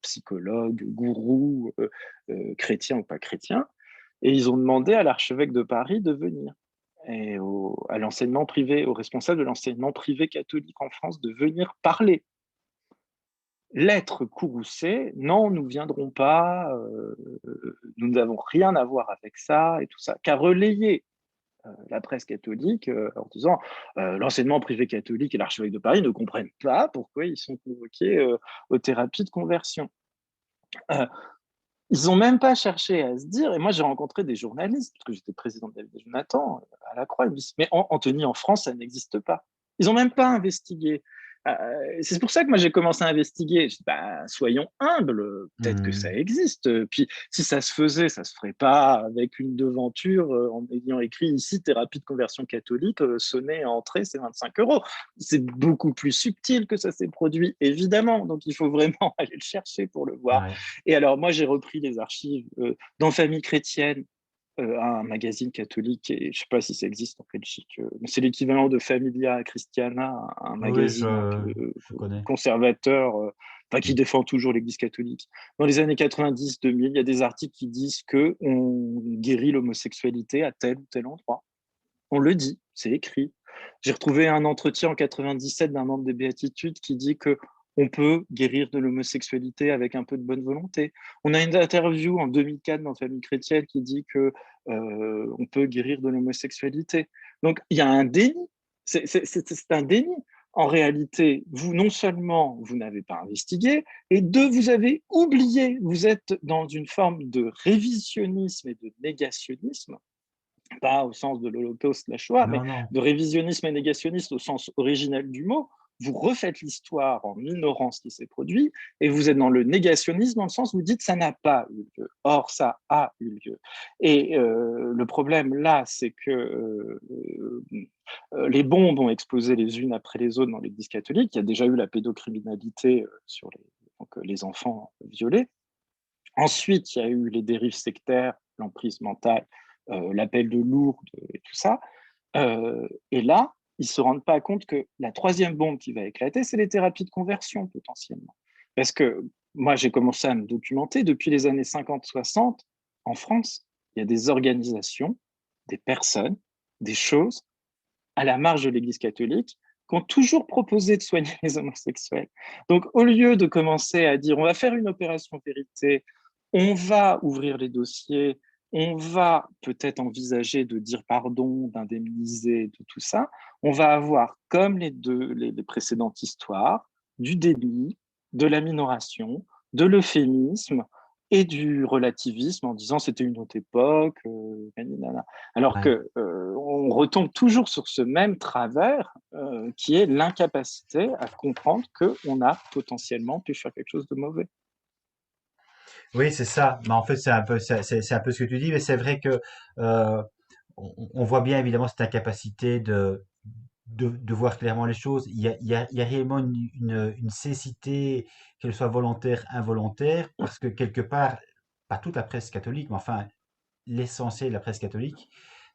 psychologues, gourous, chrétiens ou pas chrétiens. Et ils ont demandé à l'archevêque de Paris de venir et à l'enseignement privé, aux responsables de l'enseignement privé catholique en France de venir parler. Lettre courroucée, non, nous ne viendrons pas, nous n'avons rien à voir avec ça et tout ça, qu'a relayé la presse catholique en disant l'enseignement privé catholique et l'archevêque de Paris ne comprennent pas pourquoi ils sont convoqués aux thérapies de conversion. Euh, Ils n'ont même pas cherché à se dire, et moi j'ai rencontré des journalistes, parce que j'étais président de David et Jonathan à la Croix, ils me disent, mais Anthony, en France, ça n'existe pas. Ils n'ont même pas investigué. C'est pour ça que moi j'ai commencé à investiguer. Je dis, bah, soyons humbles, peut-être que ça Mhm. existe. Puis si ça se faisait, ça se ferait pas avec une devanture en ayant écrit ici thérapie de conversion catholique, sonner entrée, c'est 25 €. C'est beaucoup plus subtil que ça s'est produit, évidemment. Donc il faut vraiment aller le chercher pour le voir. Ouais. Et alors, moi, j'ai repris les archives dans Famille chrétienne, un magazine catholique, et je ne sais pas si ça existe en Belgique, mais c'est l'équivalent de Familia Christiana, un Oui, oui, magazine un peu je connais. conservateur, enfin, qui défend toujours l'Église catholique. Dans les années 90-2000, il y a des articles qui disent qu'on guérit l'homosexualité à tel ou tel endroit. On le dit, c'est écrit. J'ai retrouvé un entretien en 97 d'un membre des Béatitudes qui dit que on peut guérir de l'homosexualité avec un peu de bonne volonté. On a une interview en 2004 dans Famille chrétienne qui dit que on peut guérir de l'homosexualité. Donc il y a un déni. C'est un déni. En réalité, vous non seulement vous n'avez pas investigué, et deux, vous avez oublié. Vous êtes dans une forme de révisionnisme et de négationnisme, pas au sens de l'Holocauste, la Shoah, mais Non, non. de révisionnisme et négationniste au sens originel du mot. Vous refaites l'histoire en ignorant ce qui s'est produit, et vous êtes dans le négationnisme dans le sens où vous dites ça n'a pas eu lieu. Or, ça a eu lieu. Et le problème là, c'est que les bombes ont explosé les unes après les autres dans l'Église catholique. Il y a déjà eu la pédocriminalité sur les enfants violés. Ensuite, il y a eu les dérives sectaires, l'emprise mentale, l'appel de Lourdes et tout ça. Et là, ils ne se rendent pas compte que la troisième bombe qui va éclater, c'est les thérapies de conversion potentiellement. Parce que moi, j'ai commencé à me documenter depuis les années 50-60 en France. il y a des organisations, des personnes, des choses à la marge de l'Église catholique qui ont toujours proposé de soigner les homosexuels. Donc, au lieu de commencer à dire on va faire une opération vérité, on va ouvrir les dossiers, on va peut-être envisager de dire pardon, d'indemniser, de tout ça, on va avoir, comme les précédentes histoires, du déni, de la minoration, de l'euphémisme et du relativisme en disant c'était une autre époque, alors Ouais. que on retombe toujours sur ce même travers qui est l'incapacité à comprendre qu'on a potentiellement pu faire quelque chose de mauvais. Oui, c'est ça. Mais en fait, c'est un peu ce que tu dis, mais c'est vrai que euh, on voit bien évidemment cette incapacité de voir clairement les choses. Il y a réellement une cécité, qu'elle soit volontaire, involontaire, parce que quelque part, pas toute la presse catholique, mais enfin l'essentiel de la presse catholique,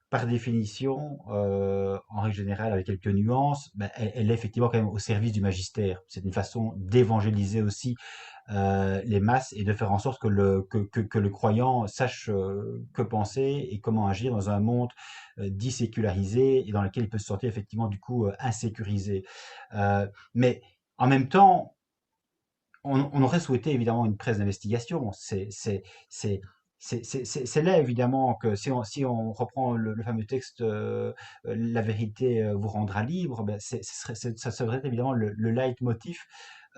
par définition, en règle générale, avec quelques nuances, ben, elle est effectivement quand même au service du magistère. C'est une façon d'évangéliser aussi les masses et de faire en sorte que le croyant sache que penser et comment agir dans un monde dit sécularisé et dans lequel il peut se sentir effectivement du coup insécurisé. Mais en même temps, on aurait souhaité évidemment une presse d'investigation. C'est là évidemment que si on reprend le fameux texte La vérité vous rendra libre, ben ça serait évidemment le leitmotiv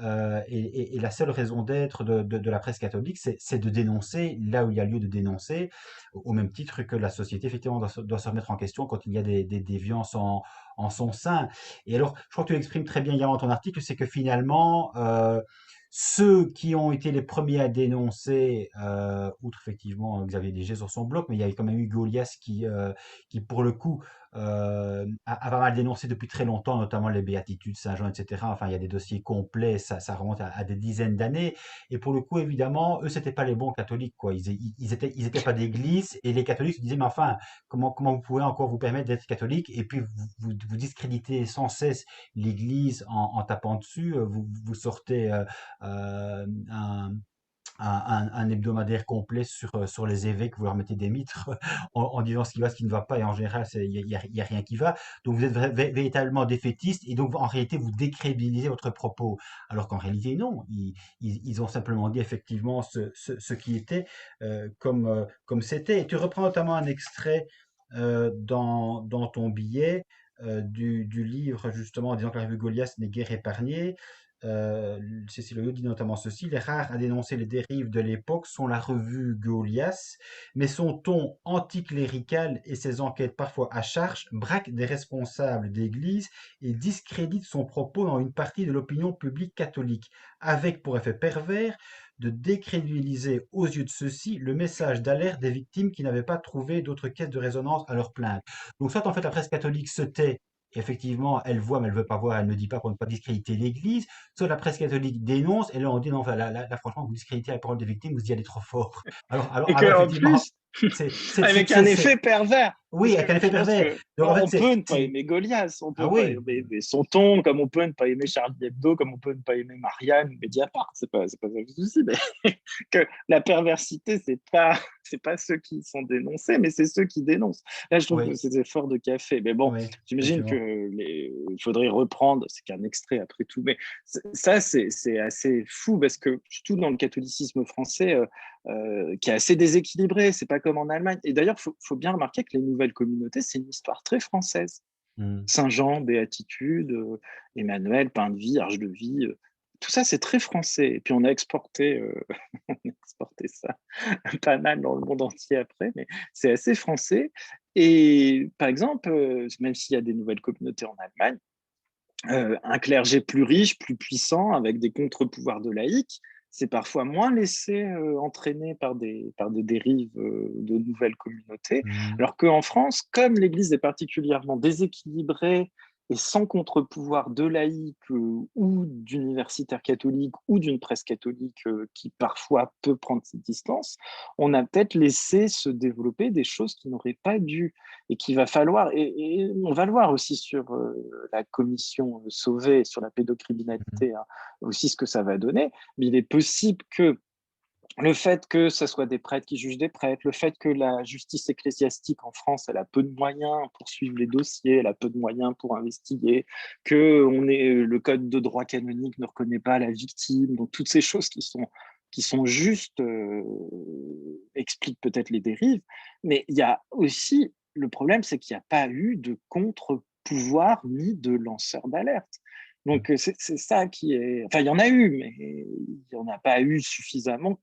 et la seule raison d'être de la presse catholique, c'est de dénoncer là où il y a lieu de dénoncer, au même titre que la société effectivement doit se remettre en question quand il y a des déviances en son sein. Et alors, je crois que tu l'exprimes très bien hier dans ton article, c'est que finalement, ceux qui ont été les premiers à dénoncer, outre effectivement Xavier Léger sur son blog, mais il y avait quand même eu Goliath qui pour le coup, a pas mal dénoncé depuis très longtemps, notamment les béatitudes Saint-Jean, etc. Enfin, il y a des dossiers complets, ça remonte à des dizaines d'années. Et pour le coup, évidemment, eux, c'était pas les bons catholiques, quoi. Ils étaient pas d'église, et les catholiques se disaient, mais enfin, comment vous pouvez encore vous permettre d'être catholique, et puis vous discréditez sans cesse l'église en tapant dessus, vous sortez un, un hebdomadaire complet sur les évêques, vous leur mettez des mitres en disant ce qui va, ce qui ne va pas, et en général, y a rien qui va. Donc vous êtes véritablement défaitiste, et donc en réalité, vous décrédibilisez votre propos. Alors qu'en réalité, non, ils ont simplement dit effectivement ce qui était comme c'était. Et tu reprends notamment un extrait dans ton billet du livre, justement, en disant que la revue Goliath n'est guère épargnée. Cécile Hoyot dit notamment ceci: les rares à dénoncer les dérives de l'époque sont la revue Goliath, mais son ton anticlérical et ses enquêtes parfois à charge braquent des responsables d'église et discréditent son propos dans une partie de l'opinion publique catholique, avec pour effet pervers de décrédibiliser aux yeux de ceux-ci le message d'alerte des victimes qui n'avaient pas trouvé d'autre caisse de résonance à leur plainte. Donc soit en fait la presse catholique se tait, effectivement, elle voit, mais elle veut pas voir, elle ne dit pas pour ne pas discréditer l'Église. Soit la presse catholique dénonce, et là on dit non, enfin, là, franchement, vous discréditez la parole des victimes, vous y allez trop fort. Et Alors qu'en effectivement, plus, avec un effet pervers. oui, Parce que avec un effet je pense pervers. que Donc en fait, on peut ne pas aimer Goliath, on ah peut pas oui, aimer son ton, comme on peut ne pas aimer Charlie Hebdo, comme on peut ne pas aimer Marianne, Mediapart. C'est pas ça le souci, mais que la perversité, c'est pas ceux qui sont dénoncés, mais c'est ceux qui dénoncent. Là, je trouve que oui, c'est des efforts de café. Mais bon, oui, j'imagine que effectivement. il faudrait reprendre. C'est qu'un extrait après tout, mais ça, c'est assez fou parce que surtout dans le catholicisme français. Qui est assez déséquilibré. C'est pas comme en Allemagne. Et d'ailleurs, faut bien remarquer que les nouvelles communautés, c'est une histoire très française. Hmm. Saint-Jean, Béatitude, Emmanuel, Pain de vie, Arche de vie, tout ça, c'est très français. Et puis on a exporté, on a exporté ça pas mal dans le monde entier après, mais c'est assez français. Et par exemple, même s'il y a des nouvelles communautés en Allemagne, un clergé plus riche, plus puissant, avec des contre-pouvoirs de laïcs, c'est parfois moins laissé entraîner par des dérives de nouvelles communautés. Hmm. Alors qu'en France, comme l'Église est particulièrement déséquilibrée et sans contre-pouvoir de laïcs ou d'universitaires catholiques ou d'une presse catholique qui parfois peut prendre ses distances, on a peut-être laissé se développer des choses qui n'auraient pas dû et qu'il va falloir, et on va le voir aussi sur la commission Sauvé, sur la pédocriminalité, hein, aussi ce que ça va donner, mais il est possible que le fait que ce soit des prêtres qui jugent des prêtres, le fait que la justice ecclésiastique en France, elle a peu de moyens pour suivre les dossiers, elle a peu de moyens pour investiguer, que le code de droit canonique ne reconnaît pas la victime, donc toutes ces choses qui sont justes expliquent peut-être les dérives, mais il y a aussi, le problème, c'est qu'il n'y a pas eu de contre-pouvoir ni de lanceur d'alerte. Donc, c'est ça qui est. Enfin, il y en a eu, mais il n'y en a pas eu suffisamment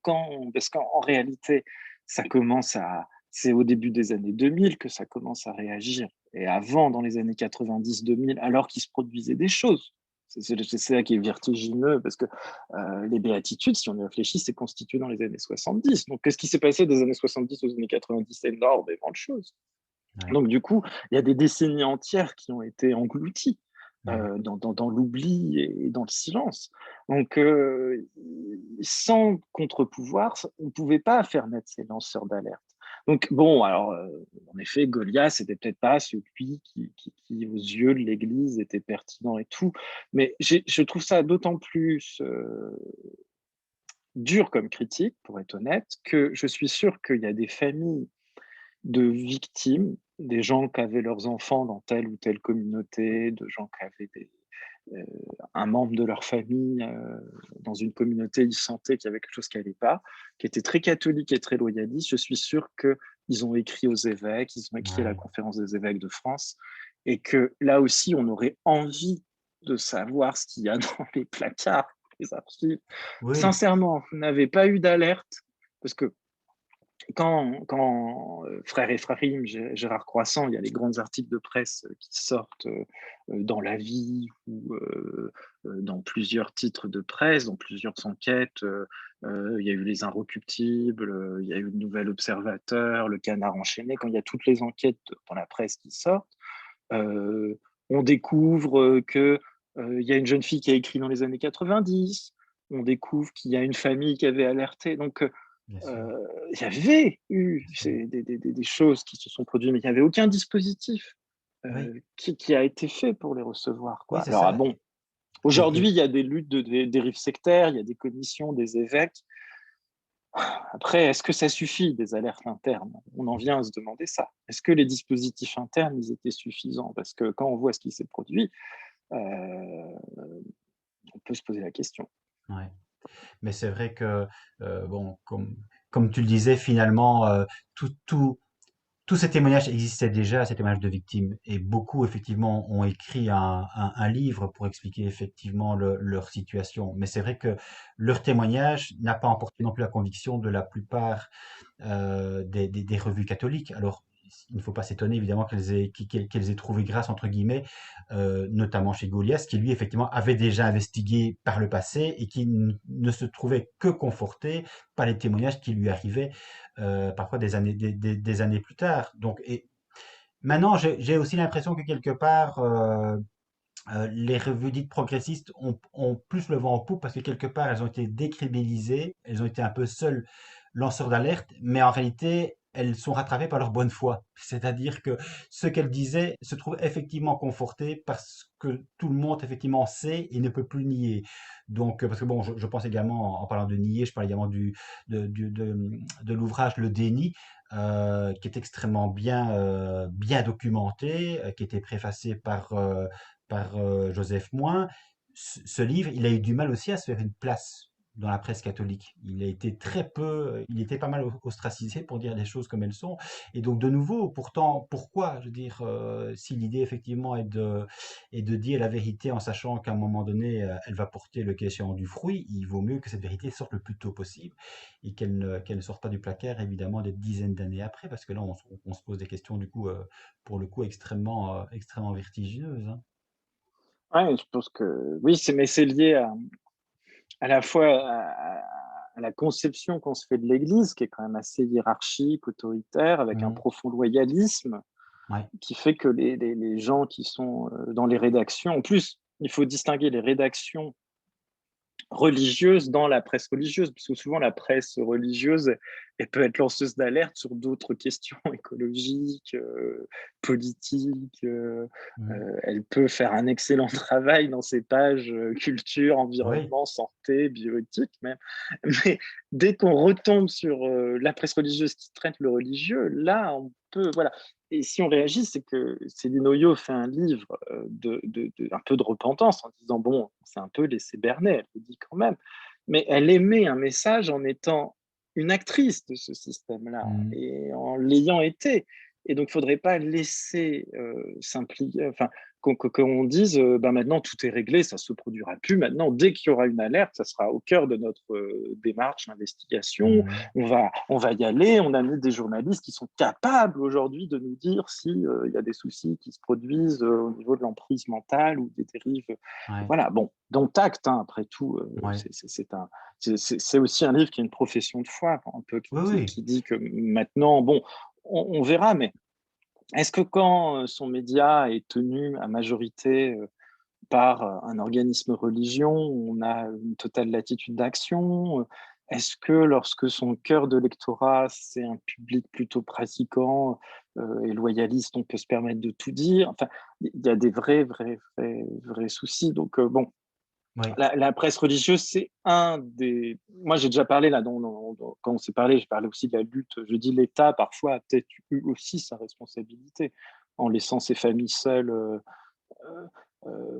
parce qu'en réalité, ça commence à. C'est au début des années 2000 que ça commence à réagir. Et avant, dans les années 90-2000, alors qu'il se produisait des choses. C'est ça qui est vertigineux, parce que les béatitudes, si on y réfléchit, c'est constitué dans les années 70. Donc, qu'est-ce qui s'est passé des années 70 aux années 90? Énormément de choses. Ouais, Donc, du coup, il y a des décennies entières qui ont été englouties ouais. dans l'oubli et dans le silence. Donc, sans contre-pouvoir, on ne pouvait pas faire naître ces lanceurs d'alerte. Donc, bon, alors, en effet, Goliath, c'était peut-être pas celui qui, aux yeux de l'Église, était pertinent et tout. Mais je trouve ça d'autant plus dur comme critique, pour être honnête, que je suis sûr qu'il y a des familles de victimes, des gens qui avaient leurs enfants dans telle ou telle communauté, de gens qui avaient un membre de leur famille dans une communauté, ils sentaient qu'il y avait quelque chose qui n'allait pas, qui était très catholique et très loyaliste. Je suis sûr qu'ils ont écrit aux évêques, ils ont écrit à la Ouais. conférence des évêques de France, et que là aussi, on aurait envie de savoir ce qu'il y a dans les placards, les archives. Oui, Sincèrement, vous n'avez pas eu d'alerte, parce que quand Frère Ephraim, Gérard Croissant, il y a les grands articles de presse qui sortent dans La Vie ou dans plusieurs titres de presse, dans plusieurs enquêtes. Il y a eu Les Inrecuptibles, il y a eu le Nouvel Observateur, le Canard enchaîné. Quand il y a toutes les enquêtes dans la presse qui sortent, euh, on découvre que il y a une jeune fille qui a écrit dans les années 90. On découvre qu'il y a une famille qui avait alerté. Donc, bien sûr, il y avait eu bien sûr. des choses qui se sont produites, mais il n'y avait aucun dispositif Oui, qui a été fait pour les recevoir, oui, quoi. c'est Alors, ah ça. bon, Et aujourd'hui, il y a des luttes des dérives sectaires, il y a des commissions, des évêques. Après, est-ce que ça suffit, des alertes internes? On en vient à se demander ça. Est-ce que les dispositifs internes, ils étaient suffisants? Parce que quand on voit ce qui s'est produit, on peut se poser la question. ouais. Mais c'est vrai que, bon, comme tu le disais, finalement, tout, tout, tous ces témoignages existaient déjà, ces témoignages de victimes, et beaucoup, effectivement, ont écrit un livre pour expliquer, effectivement, leur situation. Mais c'est vrai que leur témoignage n'a pas emporté non plus la conviction de la plupart des revues catholiques. Alors, il ne faut pas s'étonner évidemment qu'elles aient trouvé grâce, entre guillemets, notamment chez Goliath, qui lui effectivement avait déjà investigué par le passé et qui ne se trouvait que conforté par les témoignages qui lui arrivaient parfois des années plus tard. Donc, et maintenant, j'ai aussi l'impression que quelque part, les revues dites progressistes ont plus le vent en poupe parce que quelque part, elles ont été décrédibilisées, elles ont été un peu seules lanceurs d'alerte, mais en réalité, elles sont rattrapées par leur bonne foi. C'est-à-dire que ce qu'elles disaient se trouve effectivement conforté parce que tout le monde effectivement sait et ne peut plus nier. Donc, parce que bon, je pense également, en parlant de nier, je parle également de l'ouvrage Le Déni, qui est extrêmement bien documenté, qui était préfacé par Joseph Moin. Ce livre, il a eu du mal aussi à se faire une place dans la presse catholique. Il a été très peu, il était pas mal ostracisé pour dire les choses comme elles sont. Et donc de nouveau, pourtant, pourquoi, je veux dire, si l'idée effectivement est de dire la vérité en sachant qu'à un moment donné, elle va porter le cas échéant du fruit, il vaut mieux que cette vérité sorte le plus tôt possible et qu'elle ne sorte pas du placard évidemment des dizaines d'années après, parce que là on se pose des questions du coup, pour le coup extrêmement vertigineuses, hein. Ouais, je pense que oui, mais c'est lié à la fois à la conception qu'on se fait de l'Église, qui est quand même assez hiérarchique, autoritaire, avec un Mhm. profond loyalisme, Ouais, qui fait que les gens qui sont dans les rédactions, en plus, il faut distinguer les rédactions religieuse dans la presse religieuse, parce que souvent la presse religieuse, elle peut être lanceuse d'alerte sur d'autres questions écologiques, politiques. Mmh. Elle peut faire un excellent travail dans ses pages culture, Oui, environnement, santé, bioéthique même. Mais dès qu'on retombe sur la presse religieuse qui traite le religieux, là, on peut, voilà. Et si on réagit, c'est que Céline Oyo fait un livre un peu de repentance en disant, bon, c'est un peu laissé berner, elle le dit quand même, mais elle émet un message en étant une actrice de ce système-là mmh, et en l'ayant été. Et donc, il ne faudrait pas laisser s'impliquer, enfin, qu'on dise, ben maintenant, tout est réglé, ça ne se produira plus. Maintenant, dès qu'il y aura une alerte, ça sera au cœur de notre démarche d'investigation. mmh, On va y aller. On a mis des journalistes qui sont capables aujourd'hui de nous dire s'il y a des soucis qui se produisent au niveau de l'emprise mentale ou des dérives. ouais, Voilà, bon, dont acte, hein, après tout, ouais. c'est aussi un livre qui est une profession de foi, un peu, Oui, qui, oui. qui dit que maintenant, bon, on verra, mais est-ce que quand son média est tenu à majorité par un organisme religion, on a une totale latitude d'action? Est-ce que lorsque son cœur de lectorat, c'est un public plutôt pratiquant et loyaliste, on peut se permettre de tout dire? Enfin, il y a des vrais, vrais, vrais, vrais soucis. Donc, bon, Oui, la presse religieuse, c'est un des. Moi, j'ai déjà parlé là, quand on s'est parlé, j'ai parlé aussi de la lutte. Je dis l'État, parfois, a peut-être eu aussi sa responsabilité en laissant ses familles seules.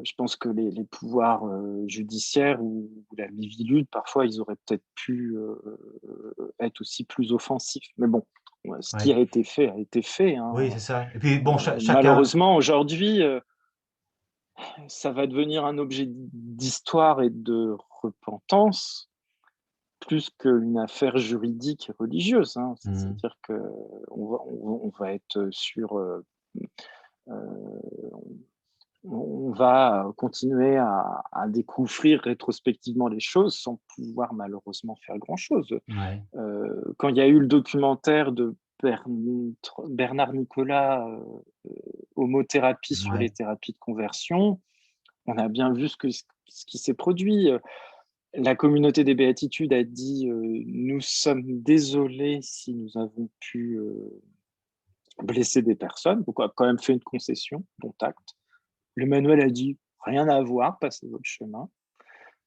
Je pense que les pouvoirs judiciaires ou la Miviludes, parfois, ils auraient peut-être pu être aussi plus offensifs. Mais bon, ouais, ce qui ouais. a été fait. Hein. Oui, c'est ça. Et puis bon, chacun. Malheureusement, aujourd'hui, ça va devenir un objet d'histoire et de repentance plus qu'une affaire juridique et religieuse. Hein. Mmh, C'est-à-dire qu'on va être sur. Euh, on va continuer à découvrir rétrospectivement les choses sans pouvoir malheureusement faire grand-chose. ouais, Quand il y a eu le documentaire de Bernard Nicolas, Homothérapie sur les ouais, thérapies de conversion, on a bien vu ce qui s'est produit. La communauté des béatitudes a dit nous sommes désolés si nous avons pu blesser des personnes. Donc, on a quand même fait une concession, dont acte. Le manuel a dit rien à voir, passez votre chemin.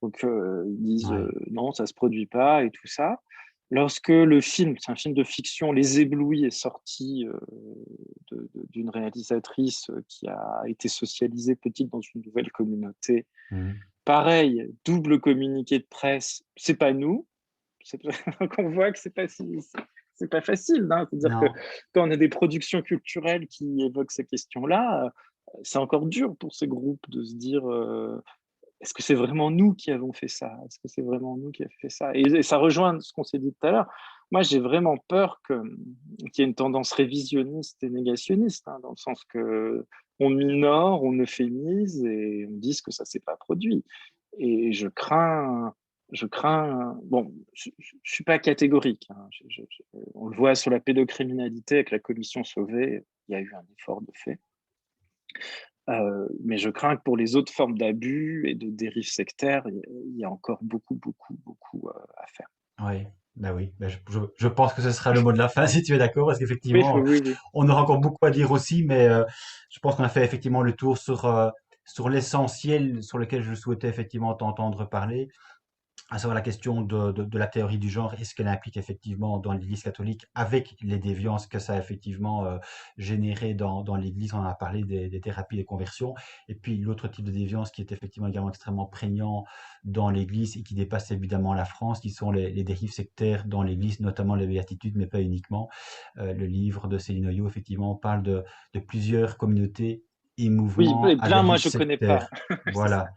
Donc, ils disent ouais, non, ça ne se produit pas et tout ça. Lorsque le film, c'est un film de fiction, Les Éblouis est sorti d'une réalisatrice qui a été socialisée petite dans une nouvelle communauté. mmh, Pareil, double communiqué de presse, c'est pas nous. Donc on voit que c'est pas facile. Hein. C'est-à-dire que non, quand on a des productions culturelles qui évoquent ces questions-là, c'est encore dur pour ces groupes de se dire est-ce que c'est vraiment nous qui avons fait ça? Est-ce que c'est vraiment nous qui avons fait ça? Et ça rejoint ce qu'on s'est dit tout à l'heure. Moi, j'ai vraiment peur qu'il y ait une tendance révisionniste et négationniste, hein, dans le sens que on minore, on euphémise et on dise que ça s'est pas produit. Et je crains. Bon, je suis pas catégorique. Hein. On le voit sur la pédocriminalité avec la commission Sauvé, il y a eu un effort de fait. Mais je crains que pour les autres formes d'abus et de dérives sectaires, il y a encore beaucoup, beaucoup, beaucoup à faire. oui, bah oui, bah je pense que ce sera le mot de la fin si tu es d'accord, parce Oui, qu'effectivement, oui, oui. on aura encore beaucoup à dire aussi, mais je pense qu'on a fait effectivement le tour sur l'essentiel sur lequel je souhaitais effectivement t'entendre parler. À savoir la question de la théorie du genre et ce qu'elle implique effectivement dans l'Église catholique avec les déviances que ça a effectivement généré dans l'Église. On en a parlé des thérapies de conversion. Et puis l'autre type de déviance qui est effectivement également extrêmement prégnant dans l'Église et qui dépasse évidemment la France, qui sont les dérives sectaires dans l'Église, notamment les béatitudes, mais pas uniquement. Le livre de Céline Oyo, effectivement, parle de plusieurs communautés et Oui, mouvements et à plein, moi, dérive je connais pas. sectaire. C'est ça. Voilà.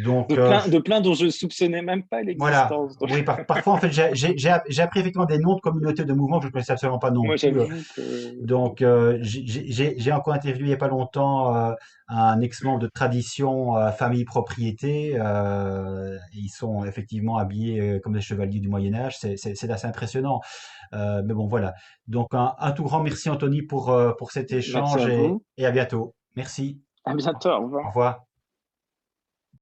Donc, De plein dont je soupçonnais même pas voilà. l'existence. Donc, Oui, parfois, en fait, j'ai appris effectivement des noms de communautés de mouvements que je ne connaissais absolument pas non moi, plus. j'avoue que. Donc, j'ai encore interviewé il n'y a pas longtemps un ex-membre de tradition famille propriété. Ils sont effectivement habillés comme des chevaliers du Moyen Âge. C'est assez impressionnant. Mais bon, voilà. Donc, un tout grand merci, Anthony, pour cet Merci échange à vous. et à bientôt. Merci. À bientôt. Au Au revoir. revoir.